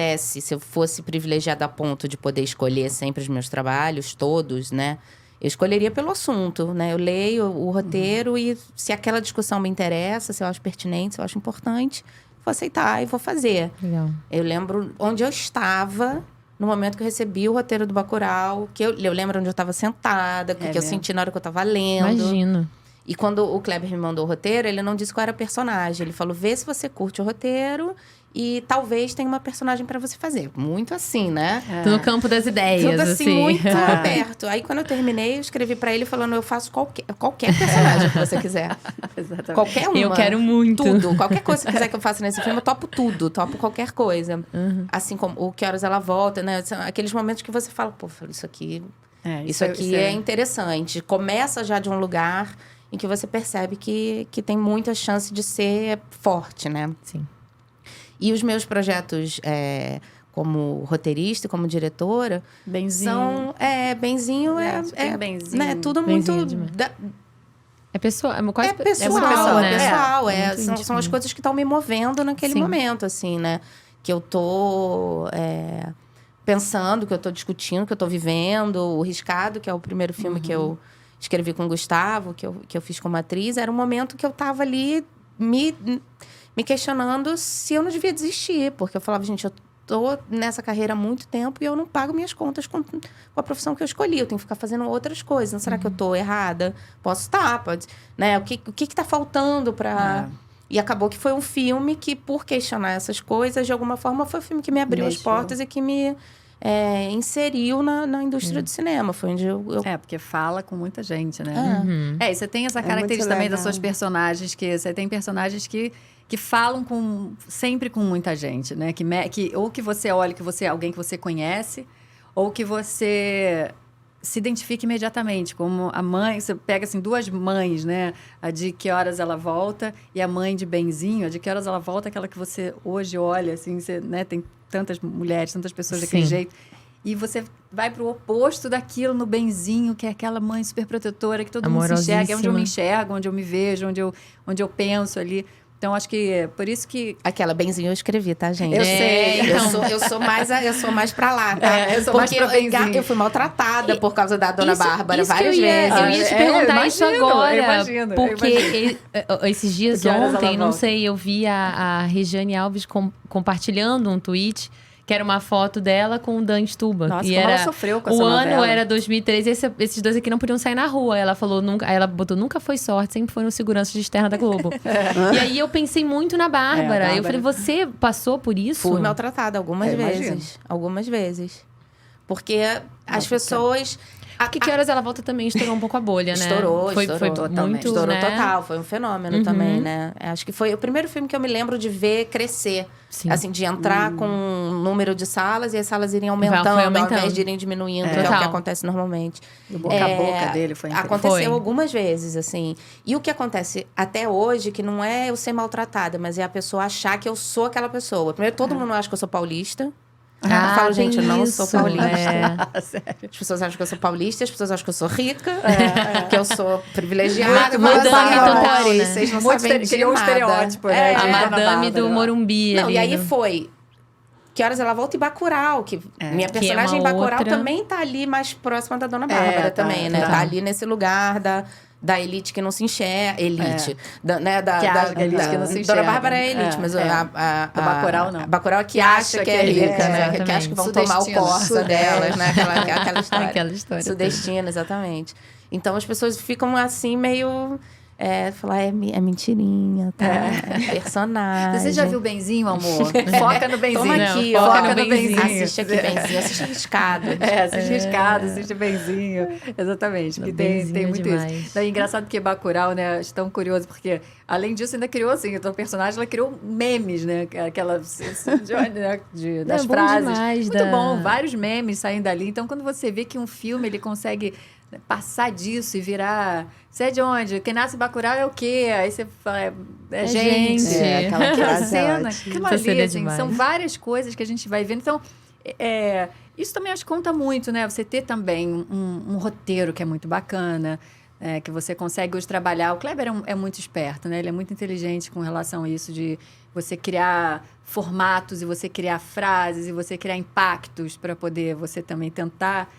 Se eu fosse privilegiada a ponto de poder escolher sempre os meus trabalhos, todos, né? Eu escolheria pelo assunto, né? Eu leio o roteiro e se aquela discussão me interessa, se eu acho pertinente, se eu acho importante, vou aceitar e vou fazer. Legal. Eu lembro onde eu estava no momento que eu recebi o roteiro do Bacurau, que eu lembro onde eu estava sentada, o que eu senti na hora que eu estava lendo. Imagino. E quando o Kleber me mandou o roteiro, ele não disse qual era o personagem. Ele falou, vê se você curte o roteiro e talvez tenha uma personagem pra você fazer. Muito assim, né? No campo das ideias, Tudo assim, muito aberto. Aí, quando eu terminei, eu escrevi pra ele falando, eu faço qualquer personagem que você quiser. Exatamente. Qualquer uma. Eu quero muito. Tudo. Qualquer coisa que você quiser que eu faça nesse filme, eu topo tudo. Topo qualquer coisa. Assim como o Que Horas Ela Volta, né? Aqueles momentos que você fala, pô, isso aqui é interessante. Começa já de um lugar em que você percebe que tem muita chance de ser forte, né? Sim. E os meus projetos como roteirista, como diretora... Benzinho. São... Benzinho benzinho. Né, tudo Benzinho muito... É pessoal, É pessoal. São as coisas que estão me movendo naquele momento, assim, né? Que eu tô pensando, que eu tô discutindo, que eu tô vivendo. O Riscado, que é o primeiro filme que eu escrevi com o Gustavo, que eu fiz como atriz. Era um momento que eu tava ali me questionando se eu não devia desistir. Porque eu falava, gente, eu tô nessa carreira há muito tempo e eu não pago minhas contas com a profissão que eu escolhi. Eu tenho que ficar fazendo outras coisas. Não, será que eu tô errada? Posso estar, pode... Né? O que tá faltando pra... E acabou que foi um filme que, por questionar essas coisas, de alguma forma, foi um filme que me abriu as portas e que me inseriu na indústria do cinema. Foi onde eu... porque fala com muita gente, né? E você tem essa característica também das suas personagens, que você tem personagens que falam sempre com muita gente, né? Ou que você olha, que você é alguém que você conhece, ou que você se identifica imediatamente, como a mãe. Você pega, assim, duas mães, né? A de Que Horas Ela Volta e a mãe de Benzinho. A de Que Horas Ela Volta, aquela que você hoje olha, assim, você, né? Tem tantas mulheres, tantas pessoas daquele jeito. E você vai pro oposto daquilo no Benzinho, que é aquela mãe super protetora, que todo mundo se enxerga, é onde eu me enxergo, onde eu me vejo, onde eu penso ali. Então, acho que é por isso que... Aquela Benzinho eu escrevi, tá, gente? Eu sei. Então... Eu sou mais pra lá, tá? Eu sou mais pra Benzinho. Eu fui maltratada por causa da Dona Bárbara várias vezes. Eu ia te perguntar isso agora. Eu imagino. Porque esses dias ontem, não sei, eu vi a Regiane Alves compartilhando um tweet... que era uma foto dela com o Dan Stuba. Nossa, e como era, ela sofreu com essa novela. O ano novela. era 2013 e esses dois aqui não podiam sair na rua. Ela falou, aí ela botou, nunca foi sorte, sempre foi no segurança de externa da Globo. E aí eu pensei muito na Bárbara. Eu falei, você passou por isso? Fui maltratada algumas vezes. Imagino. Algumas vezes. Porque as pessoas... Que Horas Ela Volta também estourou um pouco a bolha, né? Estourou totalmente. Estourou né? total, foi um fenômeno também, né? Acho que foi o primeiro filme que eu me lembro de ver crescer. Sim. Assim, de entrar com um número de salas e as salas irem aumentando. Ao invés de irem diminuindo, que é o que acontece normalmente. Do boca a boca dele foi incrível. Aconteceu algumas vezes, assim. E o que acontece até hoje, que não é eu ser maltratada, mas é a pessoa achar que eu sou aquela pessoa. Primeiro, todo mundo acha que eu sou paulista. Eu falo, gente, eu não sou paulista. As pessoas acham que eu sou paulista, as pessoas acham que eu sou rica, que eu sou privilegiada. Vocês não sabem de nada. Um estereótipo, né? A madame do Morumbi. Não, e aí foi... Que Horas Ela Volta e Bacurau, que minha personagem em Bacurau também tá ali mais próxima da Dona Bárbara também, né? Tá ali nesse lugar da elite que não se enxerga. Elite. Que elite que não se enxerga. Dona Bárbara é elite, mas a Bacurau não. A Bacurau é que acha que é rica, né? Que acha que vão tomar o Corsa delas, né? Aquela história. Aquela história. Sudestina, exatamente. Então, as pessoas ficam assim, meio... falar, é mentirinha, tá? Personagem. Você já viu Benzinho, amor? Foca no Benzinho. Toma aqui, foca no Benzinho. Assiste aqui, Benzinho. Assiste Riscado. Assiste Riscado, assiste Benzinho. Exatamente. Porque tem muito demais. isso. Daí, engraçado que Bacurau, né? Acho tão curioso, porque além disso, ainda criou, assim, o personagem, ela criou memes, né? Aquela das frases. Muito bom. Vários memes saem dali. Então, quando você vê que um filme, ele consegue passar disso e virar... Você é de onde? Quem nasce em Bacurau é o quê? Aí você fala, gente. Aquela cena, aquilo ali, assim, são várias coisas que a gente vai vendo. Então, isso também acho que conta muito, né? Você ter também um roteiro que é muito bacana, que você consegue hoje trabalhar. O Kleber é muito esperto, né? Ele é muito inteligente com relação a isso de você criar formatos e você criar frases e você criar impactos para poder você também tentar...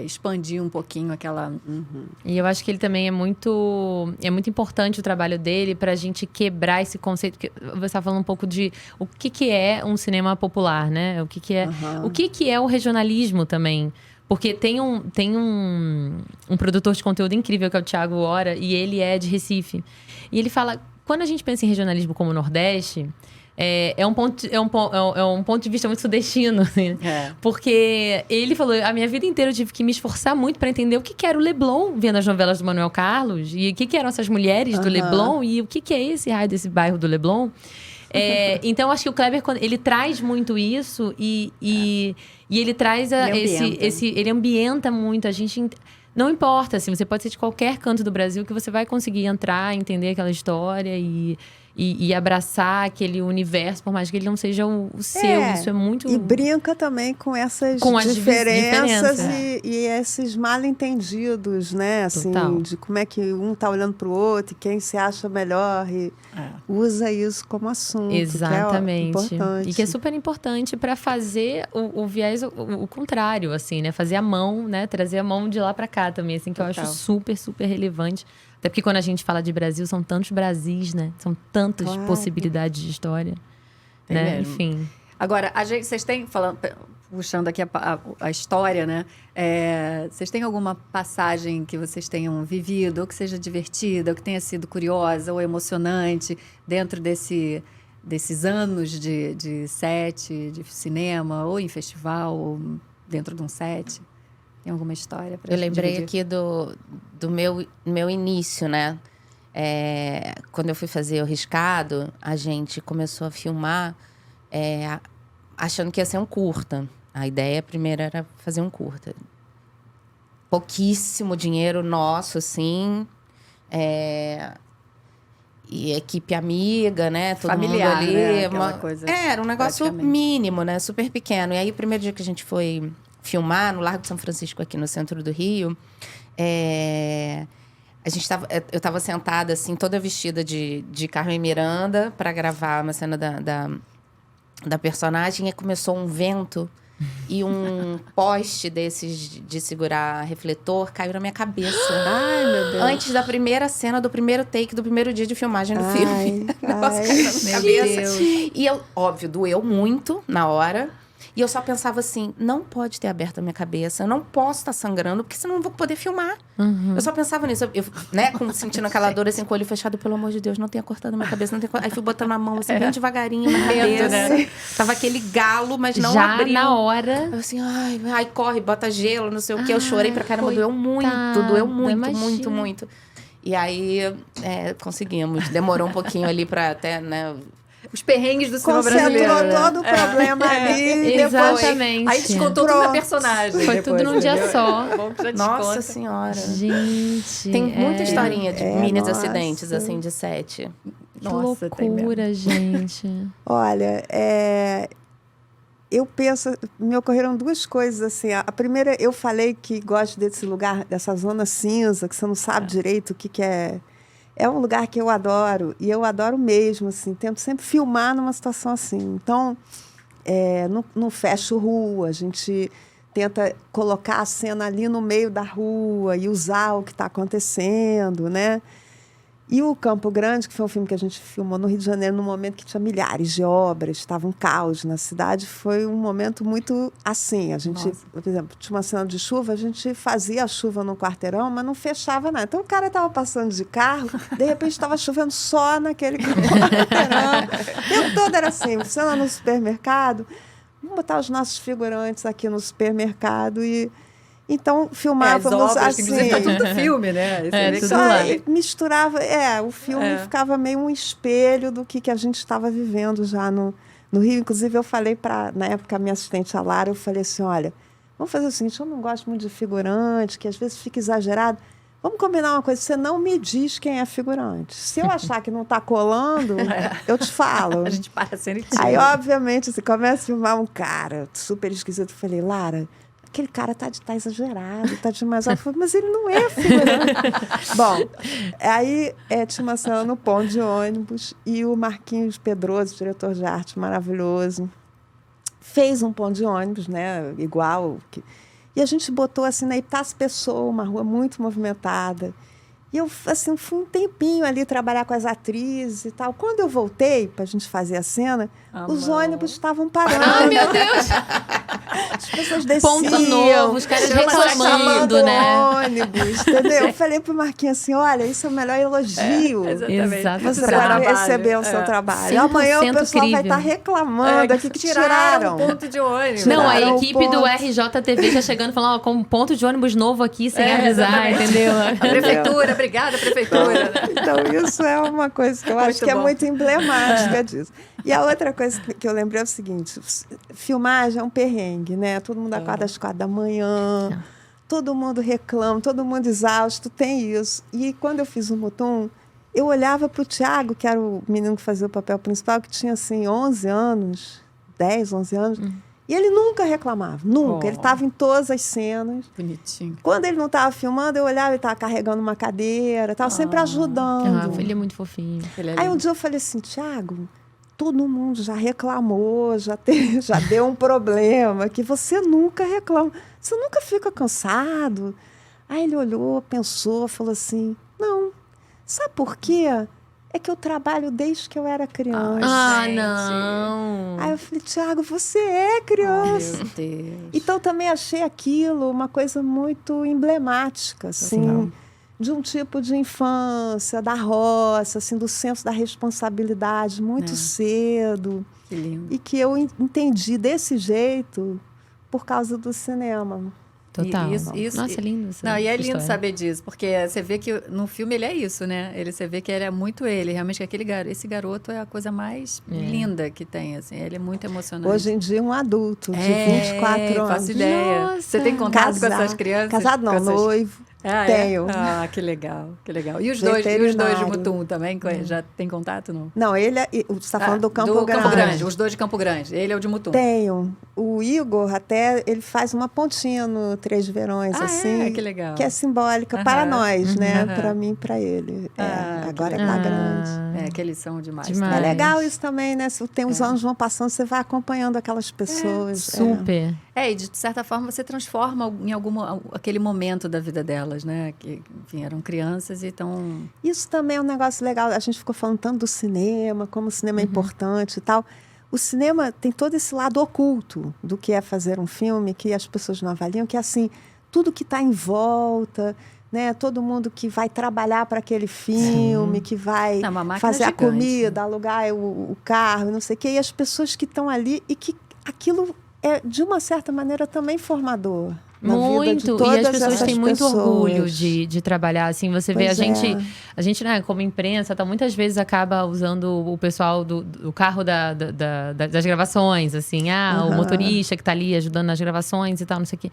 expandir um pouquinho aquela... E eu acho que ele também é muito importante o trabalho dele pra gente quebrar esse conceito. Que você está falando um pouco de o que é um cinema popular, né? O que é o regionalismo também. Porque tem um produtor de conteúdo incrível, que é o Thiago Hora, e ele é de Recife. E ele fala, quando a gente pensa em regionalismo como o Nordeste, é um ponto de vista muito sudestino, assim. Porque ele falou, a minha vida inteira eu tive que me esforçar muito para entender o que era o Leblon, vendo as novelas do Manuel Carlos, e o que eram essas mulheres do Leblon, e o que é esse raio desse bairro do Leblon. Então, acho que o Kleber, ele traz muito isso e ele traz ele ambienta muito. A gente... Não importa, assim, você pode ser de qualquer canto do Brasil que você vai conseguir entrar, entender aquela história e abraçar aquele universo, por mais que ele não seja o seu. Isso é muito... E brinca também com essas diferenças e esses mal-entendidos, né? Assim, de como é que um tá olhando pro outro e quem se acha melhor e usa isso como assunto. Exatamente. Que é importante. E que é super importante para fazer o viés, o contrário, assim, né? Fazer a mão, né? Trazer a mão de lá para cá também, assim, que eu acho super, super relevante. Até porque quando a gente fala de Brasil, são tantos Brasis, né? São tantas possibilidades de história. Né? Enfim. Agora, vocês têm, puxando aqui a história, né? Vocês têm alguma passagem que vocês tenham vivido, ou que seja divertida, ou que tenha sido curiosa ou emocionante dentro desses anos de set, de cinema, ou em festival, ou dentro de um set? Tem alguma história para gente dividir? Eu lembrei aqui do meu início, né? Quando eu fui fazer o Riscado, a gente começou a filmar achando que ia ser um curta. A ideia primeiro era fazer um curta. Pouquíssimo dinheiro nosso, assim. E equipe amiga, né? Todo familiar, mundo ali. Né? Aquela coisa era um negócio mínimo, né? Super pequeno. E aí, o primeiro dia que a gente foi filmar no Largo de São Francisco, aqui no centro do Rio, eu estava sentada, assim, toda vestida de Carmen Miranda para gravar uma cena da personagem, e começou um vento e um poste desses de segurar refletor caiu na minha cabeça. Ai, meu Deus. Antes da primeira cena, do primeiro take, do primeiro dia de filmagem do filme. O negócio caiu na minha cabeça. E óbvio, doeu muito na hora. E eu só pensava assim, não pode ter aberto a minha cabeça, eu não posso estar sangrando, porque senão eu não vou poder filmar. Eu só pensava nisso, né, sentindo aquela dor assim, com o olho fechado, pelo amor de Deus, não tenha cortado a minha cabeça, não tenha cortado. Aí fui botando a mão assim, bem devagarinho na cabeça. Né? Tava aquele galo, mas não já abriu. Na hora. Eu assim, ai, corre, bota gelo, não sei o quê. Eu chorei pra caramba, doeu muito, muito. E aí, conseguimos. Demorou um pouquinho ali pra até, né... Os perrengues do cinema brasileiro. Concentrou todo o problema ali. Exatamente. Aí descontou tudo na personagem. Foi tudo num dia só. Nossa Senhora. Gente. Tem muita historinha de mini acidentes, assim, de set. Nossa, que loucura, gente. Olha, eu penso... Me ocorreram duas coisas, assim. A primeira, eu falei que gosto desse lugar, dessa zona cinza, que você não sabe direito o que é... É um lugar que eu adoro, e eu adoro mesmo, assim, tento sempre filmar numa situação assim. Então, não fecho rua, a gente tenta colocar a cena ali no meio da rua e usar o que está acontecendo, né? E o Campo Grande, que foi um filme que a gente filmou no Rio de Janeiro, num momento que tinha milhares de obras, estava um caos na cidade, foi um momento muito assim. A gente, por exemplo, tinha uma cena de chuva, a gente fazia a chuva no quarteirão, mas não fechava nada. Então, o cara estava passando de carro, de repente estava chovendo só naquele quarteirão. O tempo todo era assim, cena no supermercado, vamos botar os nossos figurantes aqui no supermercado e... Então, filmávamos assim... Inclusive, tá tudo filme, né? Tudo lá. Misturava... O filme ficava meio um espelho do que a gente estava vivendo já no Rio. Inclusive, eu falei para, na época, a minha assistente, a Lara, eu falei assim, olha, vamos fazer o seguinte, eu não gosto muito de figurante, que às vezes fica exagerado. Vamos combinar uma coisa, você não me diz quem é figurante. Se eu achar que não está colando, eu te falo. A gente para sendo e tira. Aí, obviamente, você começa a filmar um cara super esquisito. Eu falei, Lara... Aquele cara tá exagerado, tá demais. Eu falei, mas ele não é figurante. Bom, aí tinha uma cena no ponto de ônibus e o Marquinhos Pedroso, diretor de arte maravilhoso, fez um ponto de ônibus, né, igual. E a gente botou assim na Itácio Pessoa, uma rua muito movimentada. E eu, assim, fui um tempinho ali trabalhar com as atrizes e tal. Quando eu voltei para a gente fazer a cena, os ônibus estavam parando. Ai, meu Deus! As pessoas desciam. Ponto novo, os caras reclamando, né? Ônibus, entendeu? Eu falei pro Marquinhos assim, olha, isso é o melhor elogio. Exatamente. Você vai receber o seu trabalho. Amanhã o pessoal vai estar reclamando aqui que tiraram o ponto de ônibus. Não, a equipe do RJTV já chegando falando, com um ponto de ônibus novo aqui, sem avisar, entendeu? A prefeitura, obrigada, prefeitura. Então, isso é uma coisa que eu acho que é muito emblemática disso. E a outra coisa que eu lembrei é o seguinte, filmagem é um perrengue, né? Todo mundo acorda às 4 da manhã, todo mundo reclama, todo mundo exausto, tem isso. E quando eu fiz o Mutum, eu olhava para o Thiago, que era o menino que fazia o papel principal, que tinha, assim, 11 anos, 10, 11 anos, e ele nunca reclamava, nunca. Ele estava em todas as cenas. Bonitinho. Quando ele não estava filmando, eu olhava, ele estava carregando uma cadeira, estava sempre ajudando. Ele é muito fofinho. Aí um dia eu falei assim, Thiago, todo mundo já reclamou, já deu um problema, que você nunca reclama, você nunca fica cansado. Aí ele olhou, pensou, falou assim, não, sabe por quê? É que eu trabalho desde que eu era criança. Não! Aí eu falei, Thiago, você é criança. Meu Deus. Então também achei aquilo uma coisa muito emblemática, assim, de um tipo de infância, da roça, assim, do senso da responsabilidade muito cedo. Que lindo. E que eu entendi desse jeito por causa do cinema. Total. Nossa, lindo. Não, e é lindo saber disso, porque você vê que no filme ele é isso, né? Você vê que ele é muito ele. Realmente, esse garoto é a coisa mais linda que tem, assim. Ele é muito emocionante. Hoje em dia, um adulto de 24 anos. Faço ideia. Nossa. Você tem contato com essas crianças? Casado não, noivo. Tenho. Que legal, que legal. E os dois de Mutum também? Já tem contato, não? Não, ele você está falando do Campo Grande. Campo Grande, os dois de Campo Grande. Ele é o de Mutum. Tenho. O Igor, até, ele faz uma pontinha no Três Verões, assim. Que legal. Que é simbólica para nós, né? Para mim e para ele. Agora está grande. Que eles são demais. É legal isso também, né? Se tem os anos vão passando, você vai acompanhando aquelas pessoas. Super. E de certa forma você transforma em aquele momento da vida delas, né? Que, enfim, eram crianças e estão... Isso também é um negócio legal. A gente ficou falando tanto do cinema, como o cinema é importante e tal. O cinema tem todo esse lado oculto do que é fazer um filme, que as pessoas não avaliam, que é assim, tudo que está em volta, né? Todo mundo que vai trabalhar para aquele filme, que vai fazer a comida, alugar o carro, não sei o quê. E as pessoas que estão ali e que aquilo é, de uma certa maneira, também formador. Muito, e as pessoas têm muito orgulho de trabalhar, assim, você vê, a gente, né, como imprensa, muitas vezes acaba usando o pessoal do carro das gravações, assim, o motorista que tá ali ajudando nas gravações e tal, não sei o quê.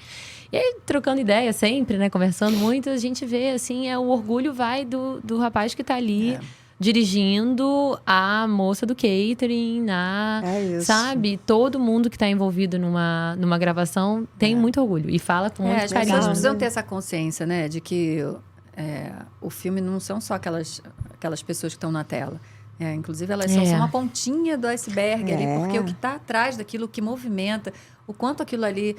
E aí, trocando ideia sempre, né, conversando muito, a gente vê, assim, o orgulho vai do rapaz que tá ali, dirigindo a moça do catering, sabe? Todo mundo que está envolvido numa gravação tem muito orgulho e fala com muito carinho. As pessoas precisam ter essa consciência, né? De que o filme não são só aquelas pessoas que estão na tela. Inclusive, elas são só uma pontinha do iceberg ali, porque o que está atrás daquilo, o que movimenta, o quanto aquilo ali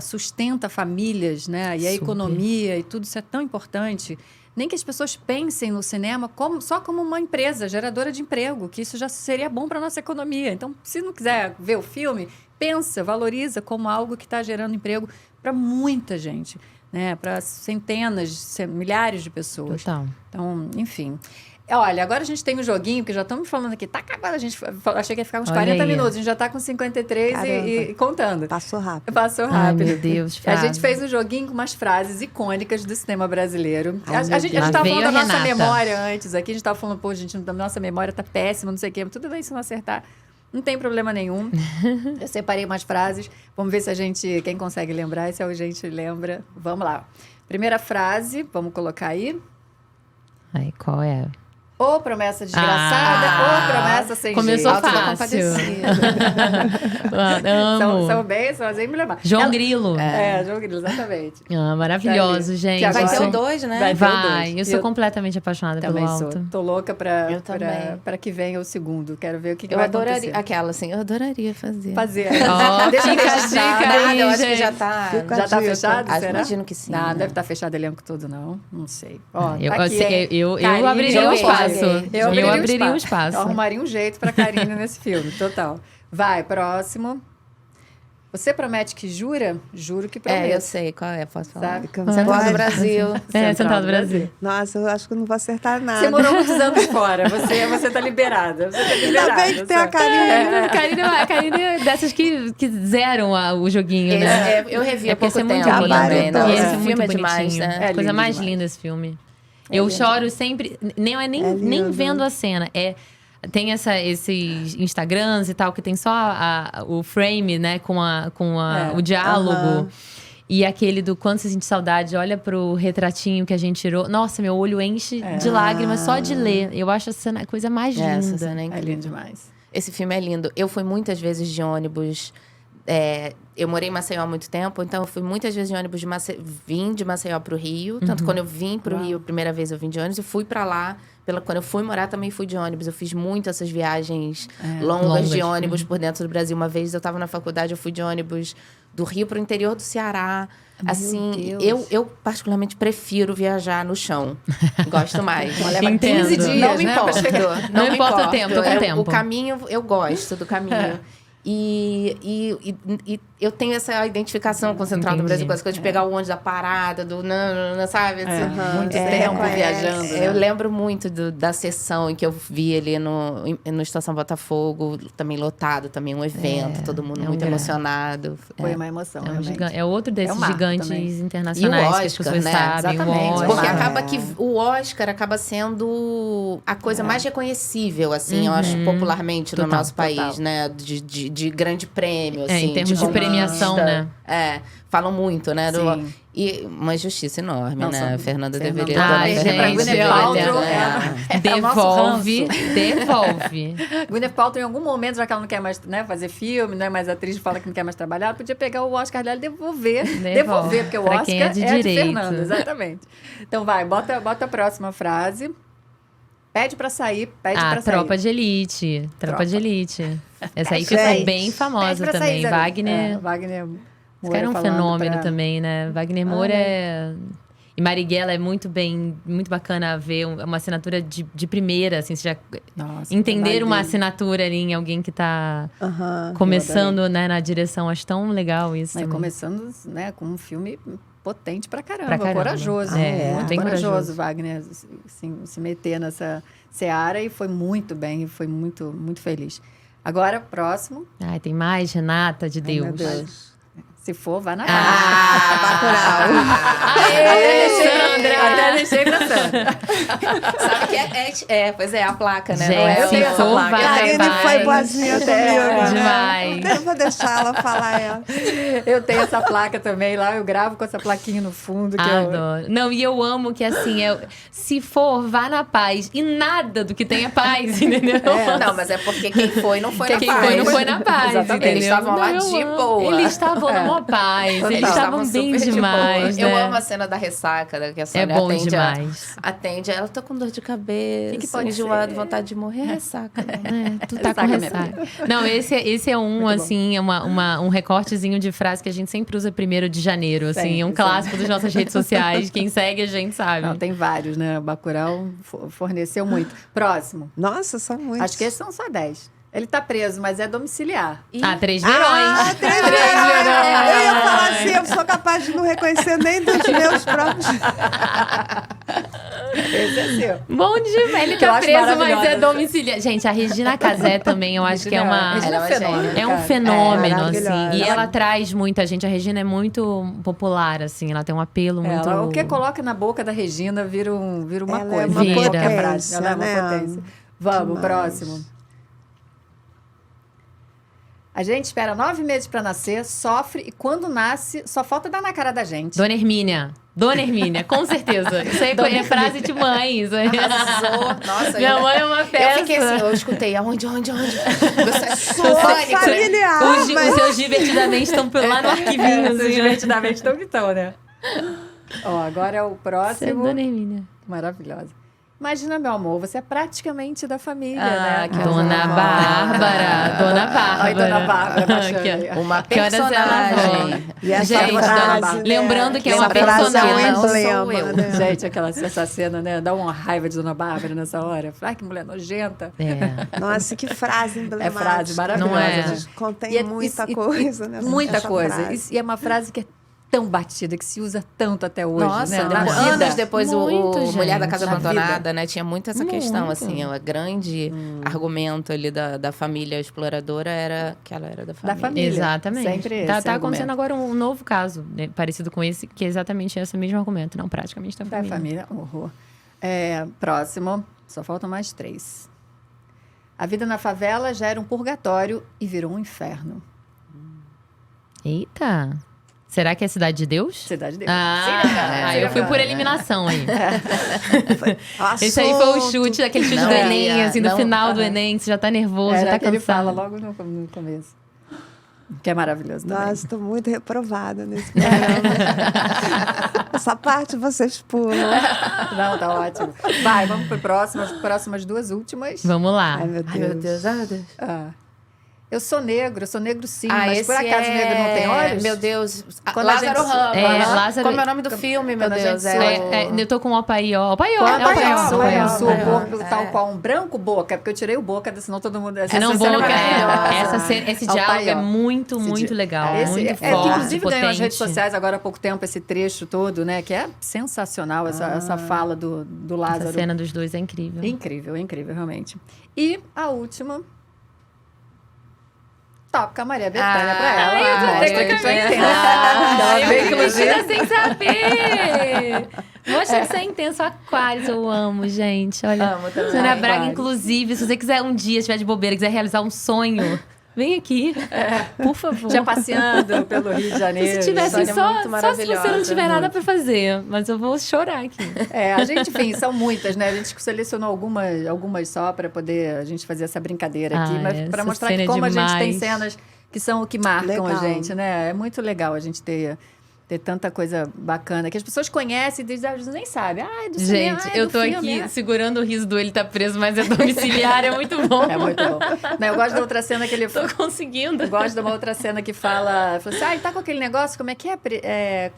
sustenta famílias, né? E a economia e tudo isso é tão importante. Nem que as pessoas pensem no cinema só como uma empresa geradora de emprego, que isso já seria bom para a nossa economia. Então, se não quiser ver o filme, valoriza como algo que está gerando emprego para muita gente, né? Para centenas, milhares de pessoas. Total. Então, enfim... Olha, agora a gente tem um joguinho, que já estamos falando aqui. Tá acabado, achei que ia ficar uns 40 minutos. A gente já está com 53 e contando. Passou rápido. Ai, meu Deus, A gente fez um joguinho com umas frases icônicas do cinema brasileiro. A gente estava falando da nossa memória antes aqui. A gente estava falando, gente, a nossa memória tá péssima, não sei o quê. Tudo bem se não acertar. Não tem problema nenhum. Eu separei umas frases. Vamos ver se quem consegue lembrar, se a gente lembra. Vamos lá. Primeira frase, vamos colocar aí. Qual é? Ou promessa desgraçada, ou promessa sem começou jeito. Fácil. Amo. São bem emblemáticos. João Grilo. João Grilo, exatamente. Maravilhoso, gente. Já vai ter o 2, né? Vai. Eu sou completamente apaixonada pelo alto. Tô louca pra que venha o segundo. Quero ver o que vai acontecer. Eu adoraria fazer. Deixa eu dica aí, eu acho que já tá fechado, será? Imagino que sim. Não, deve estar fechado o elenco todo, não sei. Eu abriria um espaço. Eu abriria um espaço. Eu arrumaria um jeito pra Karine nesse filme, total. Vai, próximo. Você promete que jura? Juro que prometo. eu sei qual é, posso falar. Sabe? Central do Brasil. Central do Brasil. Nossa, eu acho que eu não vou acertar nada. Você morou muitos anos fora. Você tá liberada. Você tá liberada. Ainda bem que tem a Karine. A Karine é dessas que zeram o joguinho, né? Eu revi há porque pouco esse é muito tempo lindo. também. Então, E Esse esse é muito filme é bonitinho. demais, né? É Coisa lindo mais demais. linda esse filme. Eu choro sempre, nem lindo. vendo a cena. Tem esses Instagrams e tal, que tem só o frame, né, com o diálogo. E aquele do quando você sente saudade, olha pro retratinho que a gente tirou. Nossa, meu olho enche de lágrimas só de ler. Eu acho essa cena a coisa mais linda. Essa cena é É incrível. lindo demais. Esse filme é lindo. Eu fui muitas vezes de ônibus. Eu morei em Maceió há muito tempo, então eu fui muitas vezes de ônibus vim de Maceió pro Rio. Tanto quando eu vim pro Rio, a primeira vez eu vim de ônibus, eu fui pra lá. Quando eu fui morar, também fui de ônibus. Eu fiz muito essas viagens longas de ônibus por dentro do Brasil. Uma vez eu tava na faculdade, eu fui de ônibus do Rio pro interior do Ceará. Assim, eu particularmente prefiro viajar no chão. Gosto mais. Leva Entendo. 15 dias, Não me né? importa. Não importa o tempo, tô com tempo. O caminho, eu gosto do caminho. E eu tenho essa identificação com o Central do Brasil, com as coisas de pegar o ônibus da parada, sabe? Assim, Muito tempo viajando. né? Eu lembro muito da sessão em que eu vi ali no Estação Botafogo, também lotado, também um evento, todo mundo muito emocionado. Foi uma emoção, realmente. É outro desses É um marco gigantes também. E o internacionais que as Oscar, pessoas né? sabem. Exatamente. O Oscar. Porque Oscar. acaba que o Oscar acaba sendo a coisa mais reconhecível, assim, eu acho, popularmente no Total, nosso país, né? De grande prêmio, assim. Em termos de premiação, né? Falam muito, né? Sim. E uma injustiça enorme, Nossa, né? A Fernanda Fernanda. deveria Ai, dar gente, Gwyneth olha, Paltrow, é o nosso devolve. Gwyneth Paltrow, em algum momento, já que ela não quer mais fazer filme, não é mais atriz, fala que não quer mais trabalhar, ela podia pegar o Oscar dela e devolver, porque o Pra Oscar quem é de de direito. Fernanda, exatamente. Então vai, bota a próxima frase. Pede pra sair, pede pra sair. Tropa de Elite. Tropa de Elite. Essa aí ficou Gente, bem Pede famosa pra também. sair, Zé. Wagner. Wagner Esse cara é um Moura falando fenômeno pra- também, né? Wagner Moura E Marighella é muito bacana ver uma assinatura de primeira, assim, você já Nossa, entender uma dele. assinatura ali em alguém que tá Aham. começando, né, na direção. Acho tão legal isso. Mas também. começando, né, com um filme potente pra caramba, Pra caramba. corajoso. É, muito bem corajoso, corajoso. Wagner, se meter nessa seara e foi muito bem, foi muito, muito feliz. Agora, próximo. Ai, tem mais, Renata, de Deus. Meu Deus. Se for, vai na Aê, Sandra! Até deixei pra Sandra. Sabe que pois é, a placa, né? Gente, Não é eu tenho se essa for, placa. vai Karine na foi paz. boazinha comigo. Demais. Eu vou deixar ela falar ela. Eu tenho essa placa também lá, eu gravo com essa plaquinha no fundo. Que eu... Adoro. Não, e eu amo que, assim, se for, vá na paz. E nada do que tenha paz, entendeu? Não, mas é porque quem foi não foi Quem na paz. foi não foi na paz, Exatamente. entendeu? Eles estavam lá Não, eu de amo. boa. Eles estavam numa paz. Total. Eles estavam bem super de demais, boa. né? Eu amo a cena da ressaca, né, que a Sônia bom atende. demais. Atende, ela tá com dor de cabeça, Que pode enjoado, ser? vontade de morrer, ressaca. Né? Tu tá com Ressaca, minha ressaca. Não, esse é um, assim, um recortezinho de frase que a gente sempre usa 1º de janeiro, assim. Sempre, Um sempre. clássico das nossas redes sociais. Quem segue a gente sabe. Não, tem vários, né? O Bacurau forneceu muito. Próximo. Nossa, são muitos. Acho que esses são só 10. Ele tá preso, mas é domiciliar. 3 verões. Ah, 3 verões. Eu ia falar assim, eu sou capaz de não reconhecer nem dos meus próprios. Esse é seu. Bom demais. Ele Que eu tá acho preso, mas maravilhosa. é domiciliar. Gente, a Regina Casé também, eu acho que é uma... Regina ela é é um fenômeno. gênia. É um cara. fenômeno, maravilhosa. assim. E ela traz muita gente. A Regina é muito popular, assim. Ela tem um apelo muito... O que coloca na boca da Regina vira uma Ela é coisa. uma Vira. Qualquer frase. Ela é uma potência, né? potência. Vamos, Demais. próximo. A gente espera 9 meses pra nascer, sofre e quando nasce, só falta dar na cara da gente. Dona Hermínia, com certeza. Isso aí é frase de mãe. Isso aí. Arrasou. Nossa, Minha mãe é uma peça. Eu fiquei assim, eu escutei, aonde? Sou familiar, Os mas... seus divertidamente estão lá no arquivinho. Os Assim, divertidamente estão que estão, né? Ó, agora é o Você é próximo. Dona Hermínia. Maravilhosa. Imagina, meu amor, você é praticamente da família, né? Dona Bárbara. Dona Bárbara. Ai, Dona Bárbara, baixando. Uma Que horas ela personagem. E essa Gente, frase, né? lembrando que é Essa uma frase é um personagem. emblema, sou eu. né? Gente, essa cena, né? Dá uma raiva de Dona Bárbara nessa hora. Ai, que mulher nojenta. Nossa, que frase emblemática. É frase maravilhosa. Não é? Né? Contém muita coisa, né? Muita essa coisa. frase. E é uma frase que é tão batida, que se usa tanto até hoje, Nossa, né? Na vida. anos depois Muito, o Mulher da gente. Casa Na Abandonada, né? Tinha muito essa questão, Muito. assim. O grande argumento ali da família exploradora era que ela era da família. família. Exatamente. Sempre esse Tá argumento. acontecendo agora um novo caso, né, parecido com esse, que é exatamente esse mesmo argumento. Não, praticamente da Da família. família, horror. Próximo, só faltam mais 3. A vida na favela já era um purgatório e virou um inferno. Eita! Será que é Cidade de Deus? Cidade de Deus. Eu fui por eliminação aí. Assunto. Esse aí foi o chute, aquele chute Não do é, Enem, assim, no não, final do Enem, você já tá nervoso, já Era tá que ele cansado. fala logo no começo. Que é maravilhoso também. Nossa, estou muito reprovada nesse programa. Essa parte vocês pulam. Não, tá ótimo. Vai, vamos para próximas 2 últimas. Vamos lá. Ai, meu Deus. Ai, meu Deus. Ai, meu Deus. Eu sou negro sim, Ah, mas esse por acaso é... negro não tem olhos? Meu Deus. Quando a Lázaro gente- Ramos. Lázaro- Como é o nome do filme, meu quando a Deus? gente Eu tô com o Opaió. Opaió, Quando é Opaió. sua corpo tal qual um branco boca, porque eu tirei o boca, senão todo mundo... Essa Não, cena boca. maravilhosa. Esse Ao diálogo é Opaió. muito, muito legal. Muito que forte, inclusive ganhou nas potente. redes sociais agora há pouco tempo esse trecho todo, né? Que é sensacional, essa fala do Lázaro. Essa cena dos dois é incrível. Incrível, realmente. E a última... Toca a Maria Bethânia pra ela. Mostra que tu é intensa. Ela veio, inclusive. Imagina sem saber! Mostra que você é intenso. Aquários, eu amo, gente. Olha, Amo também. Sônia Braga, Aquários. inclusive, se você quiser um dia, estiver de bobeira, quiser realizar um sonho, vem aqui. Por favor. Já passeando pelo Rio de Janeiro. Se tivesse Sônia é só muito se maravilhosa, você não tiver nada muito. pra fazer. Mas eu vou chorar aqui. A gente, enfim, são muitas, né? A gente selecionou algumas só para poder a gente fazer essa brincadeira aqui, mas para essa mostrar cena que é como a gente tem demais. cenas que são o que marcam a Legal. gente, né? É muito legal a gente ter tanta coisa bacana que as pessoas conhecem e às vezes nem sabem. Ah, é do cinema, Gente, é eu do tô filme, aqui é. segurando o riso do Ele Tá Preso, mas é domiciliar, é muito bom. É muito bom. Não, eu gosto da outra cena que ele... Tô conseguindo. Eu gosto de uma outra cena que fala assim, ele tá com aquele negócio, como é que é?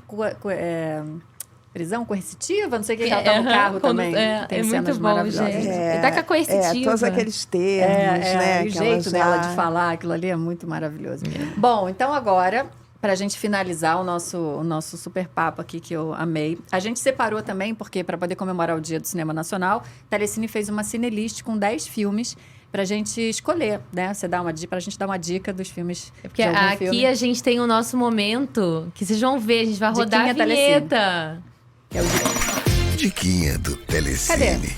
Prisão coercitiva? Não sei o que ela tá no carro também. Tem muito cenas bom, maravilhosas. gente. Ele tá com a coercitiva. Todos aqueles termos, né? o que jeito ela dela já- de falar, aquilo ali é muito maravilhoso. Bom, então agora, para a gente finalizar o nosso super papo aqui, que eu amei, a gente separou também, porque para poder comemorar o Dia do Cinema Nacional, Telecine fez uma cinelist com 10 filmes pra gente escolher, né? Você dá pra gente dar uma dica dos filmes. Porque de algum aqui filme. a gente tem o nosso momento, que vocês vão ver, a gente vai rodar a Diquinha vinheta. Que é o Diquinha do Telecine. Cadê?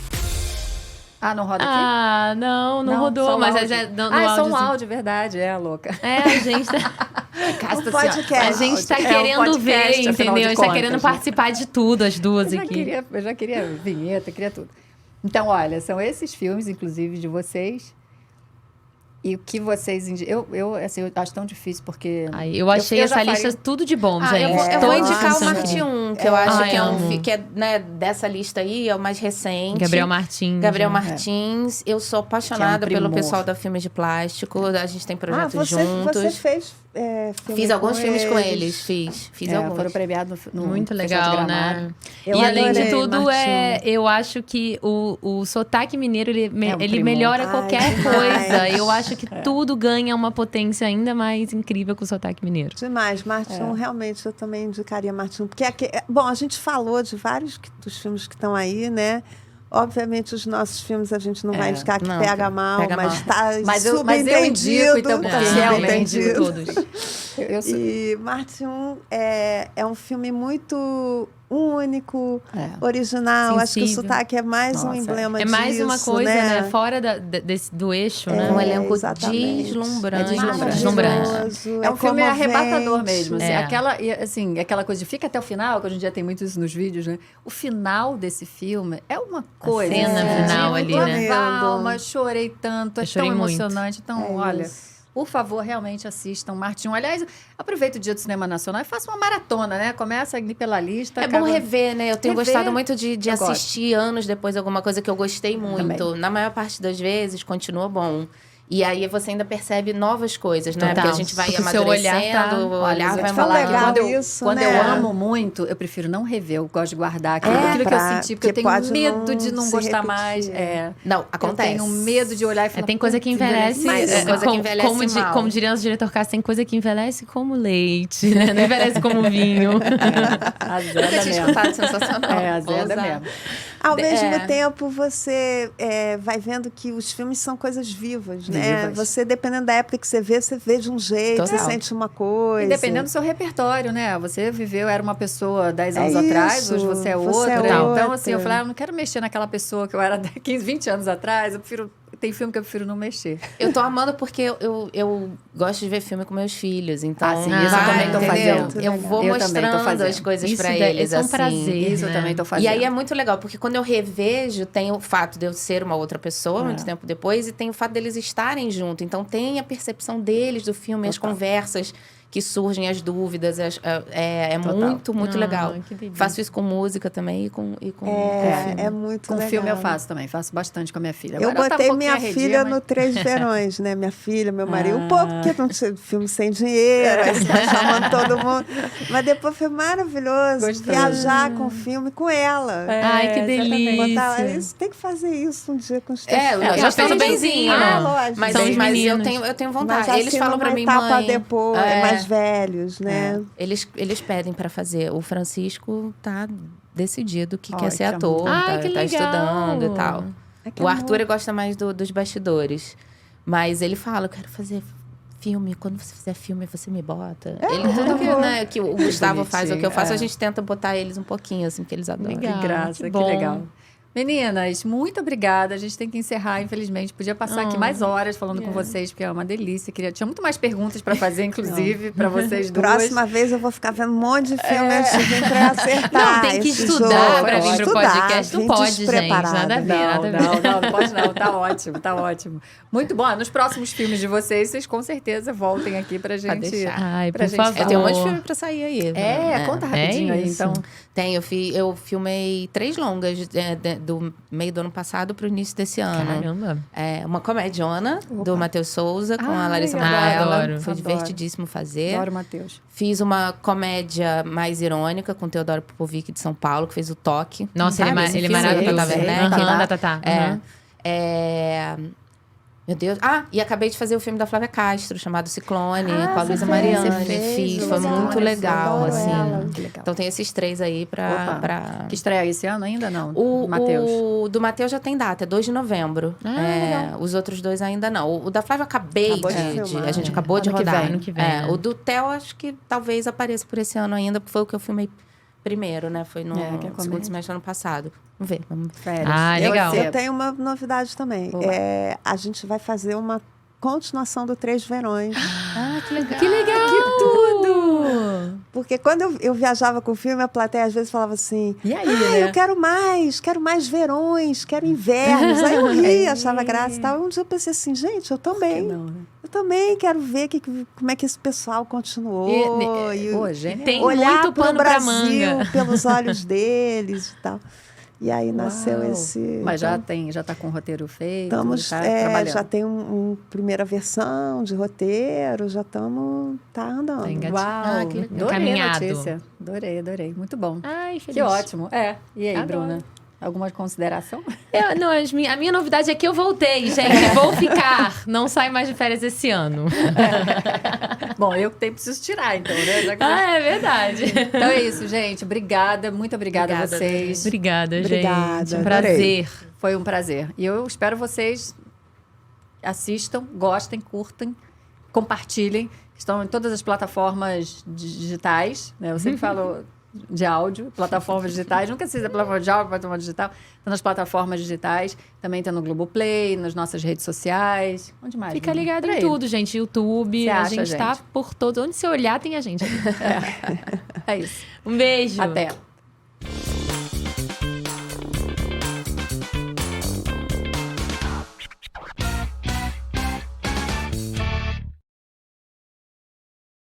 Ah, não roda aqui? Ah, não só rodou, o mas áudio. é no é só um áudio. áudio, verdade, louca. É, a gente tá, Um podcast. a gente tá É um querendo podcast, ver, afinal de entendeu? A gente tá contas, querendo né? participar de tudo, as duas Eu aqui. já queria vinheta, queria tudo. Então, olha, são esses filmes, inclusive, de vocês. E o que vocês... Eu acho tão difícil, porque... Ai, eu achei eu já essa lista faria- tudo de bom, Ah, gente. eu vou Todos indicar são o Marte incríveis. 1, que eu acho Ai, que é amo. que é, né, dessa lista aí, é o mais recente. Gabriel Martins. Gabriel né? Martins. Eu sou apaixonada Que é um pelo primor. pessoal da Filmes de Plástico. A gente tem projetos você juntos. fez filme Fiz alguns com filmes com eles. Fiz alguns. Foram premiados no Muito Festival de legal, Gramado. né? Eu E além de adorei, tudo, Martinho. eu acho que o sotaque mineiro, ele primor. melhora Ai, qualquer demais. coisa. Eu acho que tudo ganha uma potência ainda mais incrível com o sotaque mineiro. Demais, Martin, realmente eu também indicaria Martin, porque bom, a gente falou de vários dos filmes que estão aí, né? Obviamente os nossos filmes a gente não vai indicar que não, pega mal, pega mas mal. está Mas eu subentendido. indico, então, porque tá realmente subentendido. Todos. Eu sou- E Marte 1 é um filme muito único, original. Acho que o Sensível. sotaque é mais um Nossa, emblema É disso, mais uma coisa, né? Fora do eixo, né? Um elenco exatamente. deslumbrante. Deslumbrante. Maravilhoso, É um filme comovente. arrebatador mesmo. Assim, É. aquela coisa de fica até o final, que hoje em dia tem muito isso nos vídeos, né? O final desse filme é uma coisa. cena assim, final de ali, lavar né? a alma, chorei tanto, é Eu chorei tão muito. emocionante. Então, olha, por favor, realmente assistam Martin. Aliás, aproveita o Dia do Cinema Nacional e faça uma maratona, né? Começa ali pela lista. É bom rever, né? Eu tenho gostado muito de Eu assistir anos depois alguma coisa que eu gostei muito. Também. Na maior parte das vezes, continua bom. E aí você ainda percebe novas coisas, né? Porque a gente vai amadurecendo, o olhar vai falar mudando. Quando eu amo muito, eu prefiro não rever. Eu gosto de guardar aquilo que eu senti, porque eu tenho medo de não gostar mais. Não, acontece. Eu tenho medo de olhar e falar... Tem coisa que envelhece... coisa que envelhece mal. Como diria o diretor Cássio, tem coisa que envelhece como leite, né? Não envelhece como vinho. Azeda mesmo. Escutado, sensacional. Azeda mesmo. Ao mesmo tempo, você vai vendo que os filmes são coisas vivas, né? Você, dependendo da época que você vê de um jeito, você sente uma coisa. E dependendo do seu repertório, né? Você viveu, era uma pessoa 10 anos atrás, hoje você é outra. Então, assim, eu falei, eu não quero mexer naquela pessoa que eu era 15, 20 anos atrás. Tem filme que eu prefiro não mexer. Eu tô amando porque eu gosto de ver filme com meus filhos. Então, sim, isso eu também tô fazendo. Eu vou mostrando as coisas pra eles. Isso é um prazer. Isso eu também tô fazendo. E aí é muito legal, porque quando eu revejo, tem o fato de eu ser uma outra pessoa, muito tempo depois, e tem o fato deles estarem junto. Então, tem a percepção deles do filme, as conversas que surgem, as dúvidas. Muito legal. Faço isso com música também e com é muito legal. Com filme eu faço também, faço bastante com a minha filha. Eu botei minha filha no Três Verões, né? Minha filha, meu marido. Porque não tinha filme sem dinheiro, aí você tá chamando todo mundo. Mas depois foi maravilhoso viajar com o filme com ela. Ai, que delícia. Tem que fazer isso um dia com os teus filhos. Eu já estou no benzinho. Lógico. Mas eu tenho vontade. Mas, eles falam pra mim, mãe... depois, mais velhos, né? Eles pedem para fazer. O Francisco tá decidido que quer ser que ator, que tá estudando e tal. O Arthur gosta mais dos bastidores. Mas ele fala, eu quero fazer filme. Quando você fizer filme, você me bota. Tudo que o Gustavo faz, o que eu faço, a gente tenta botar eles um pouquinho, assim, porque eles adoram. Legal, que graça, que legal. Meninas, muito obrigada. A gente tem que encerrar, infelizmente. Podia passar aqui mais horas falando com vocês, porque é uma delícia. Tinha muito mais perguntas para fazer, inclusive, para vocês duas. Próxima vez eu vou ficar vendo um monte de filme antes de vir para acertar. Não, tem que estudar para vir pro podcast. Não pode, gente. Nada a ver, não pode não. Tá ótimo. Muito bom. Nos próximos filmes de vocês com certeza voltem aqui pra gente. Ai, por favor. Eu tenho um monte de filme pra sair aí. Conta rapidinho aí, então. Eu filmei 3 longas do meio do ano passado pro início desse ano. Caramba. Uma comediona do Matheus Souza com a Larissa Manoela. Foi divertidíssimo fazer. Adoro o Matheus. Fiz uma comédia mais irônica com o Teodoro Popovic de São Paulo, que fez o Toque. Nossa, ele é maravilhoso. Tata Werneck. Da Tatá. Meu Deus. E acabei de fazer o filme da Flávia Castro, chamado Ciclone, com a Luísa Mariana. Foi muito legal, assim. Legal. Então tem esses 3 aí pra... Que estreia esse ano ainda, não? O Matheus. O do Matheus já tem data, é 2 de novembro. Os outros 2 ainda não. O da Flávia a gente acabou de rodar. Ano que vem. O do Theo, acho que talvez apareça por esse ano ainda, porque foi o que eu filmei primeiro, né? Foi no segundo semestre do ano passado. Vamos ver. Férias. Legal. Eu tenho uma novidade também. A gente vai fazer uma continuação do Três Verões. Que legal. Que legal. Que tudo! Porque quando eu viajava com o filme, a plateia às vezes falava assim... E aí, né? Eu quero mais verões, quero invernos. Aí eu ria, achava graça e tal. Um dia eu pensei assim, gente, eu também. Não, né? Eu também quero ver como é que esse pessoal continuou. Tem olhar muito pano para pra o Brasil manga. pelos olhos deles e tal. E aí nasceu esse... Mas já está com o roteiro feito? Estamos, trabalhando. já tem uma primeira versão de roteiro, já estamos... Tá andando. Uau, que legal. adorei a notícia. Adorei. Muito bom. Ai, feliz. Que ótimo. E aí, Adoro. Bruna? Alguma consideração? A minha novidade é que eu voltei, gente. Vou ficar. Não saio mais de férias esse ano. Bom, eu preciso tirar, então, né? Já que é verdade. Então é isso, gente. Obrigada, muito obrigada a vocês. Obrigada, gente. Obrigada, Um prazer. Foi um prazer. E eu espero vocês assistam, gostem, curtem, compartilhem. Estão em todas as plataformas digitais, né? Eu sempre falo de áudio, plataformas digitais. Nunca sei se é plataforma de áudio, plataforma digital. Está nas plataformas digitais. Também está no Globoplay, nas nossas redes sociais. Onde mais? Fica ligado em tudo, gente. YouTube, a gente está por todo. Onde você olhar, tem a gente. É isso. Um beijo. Até.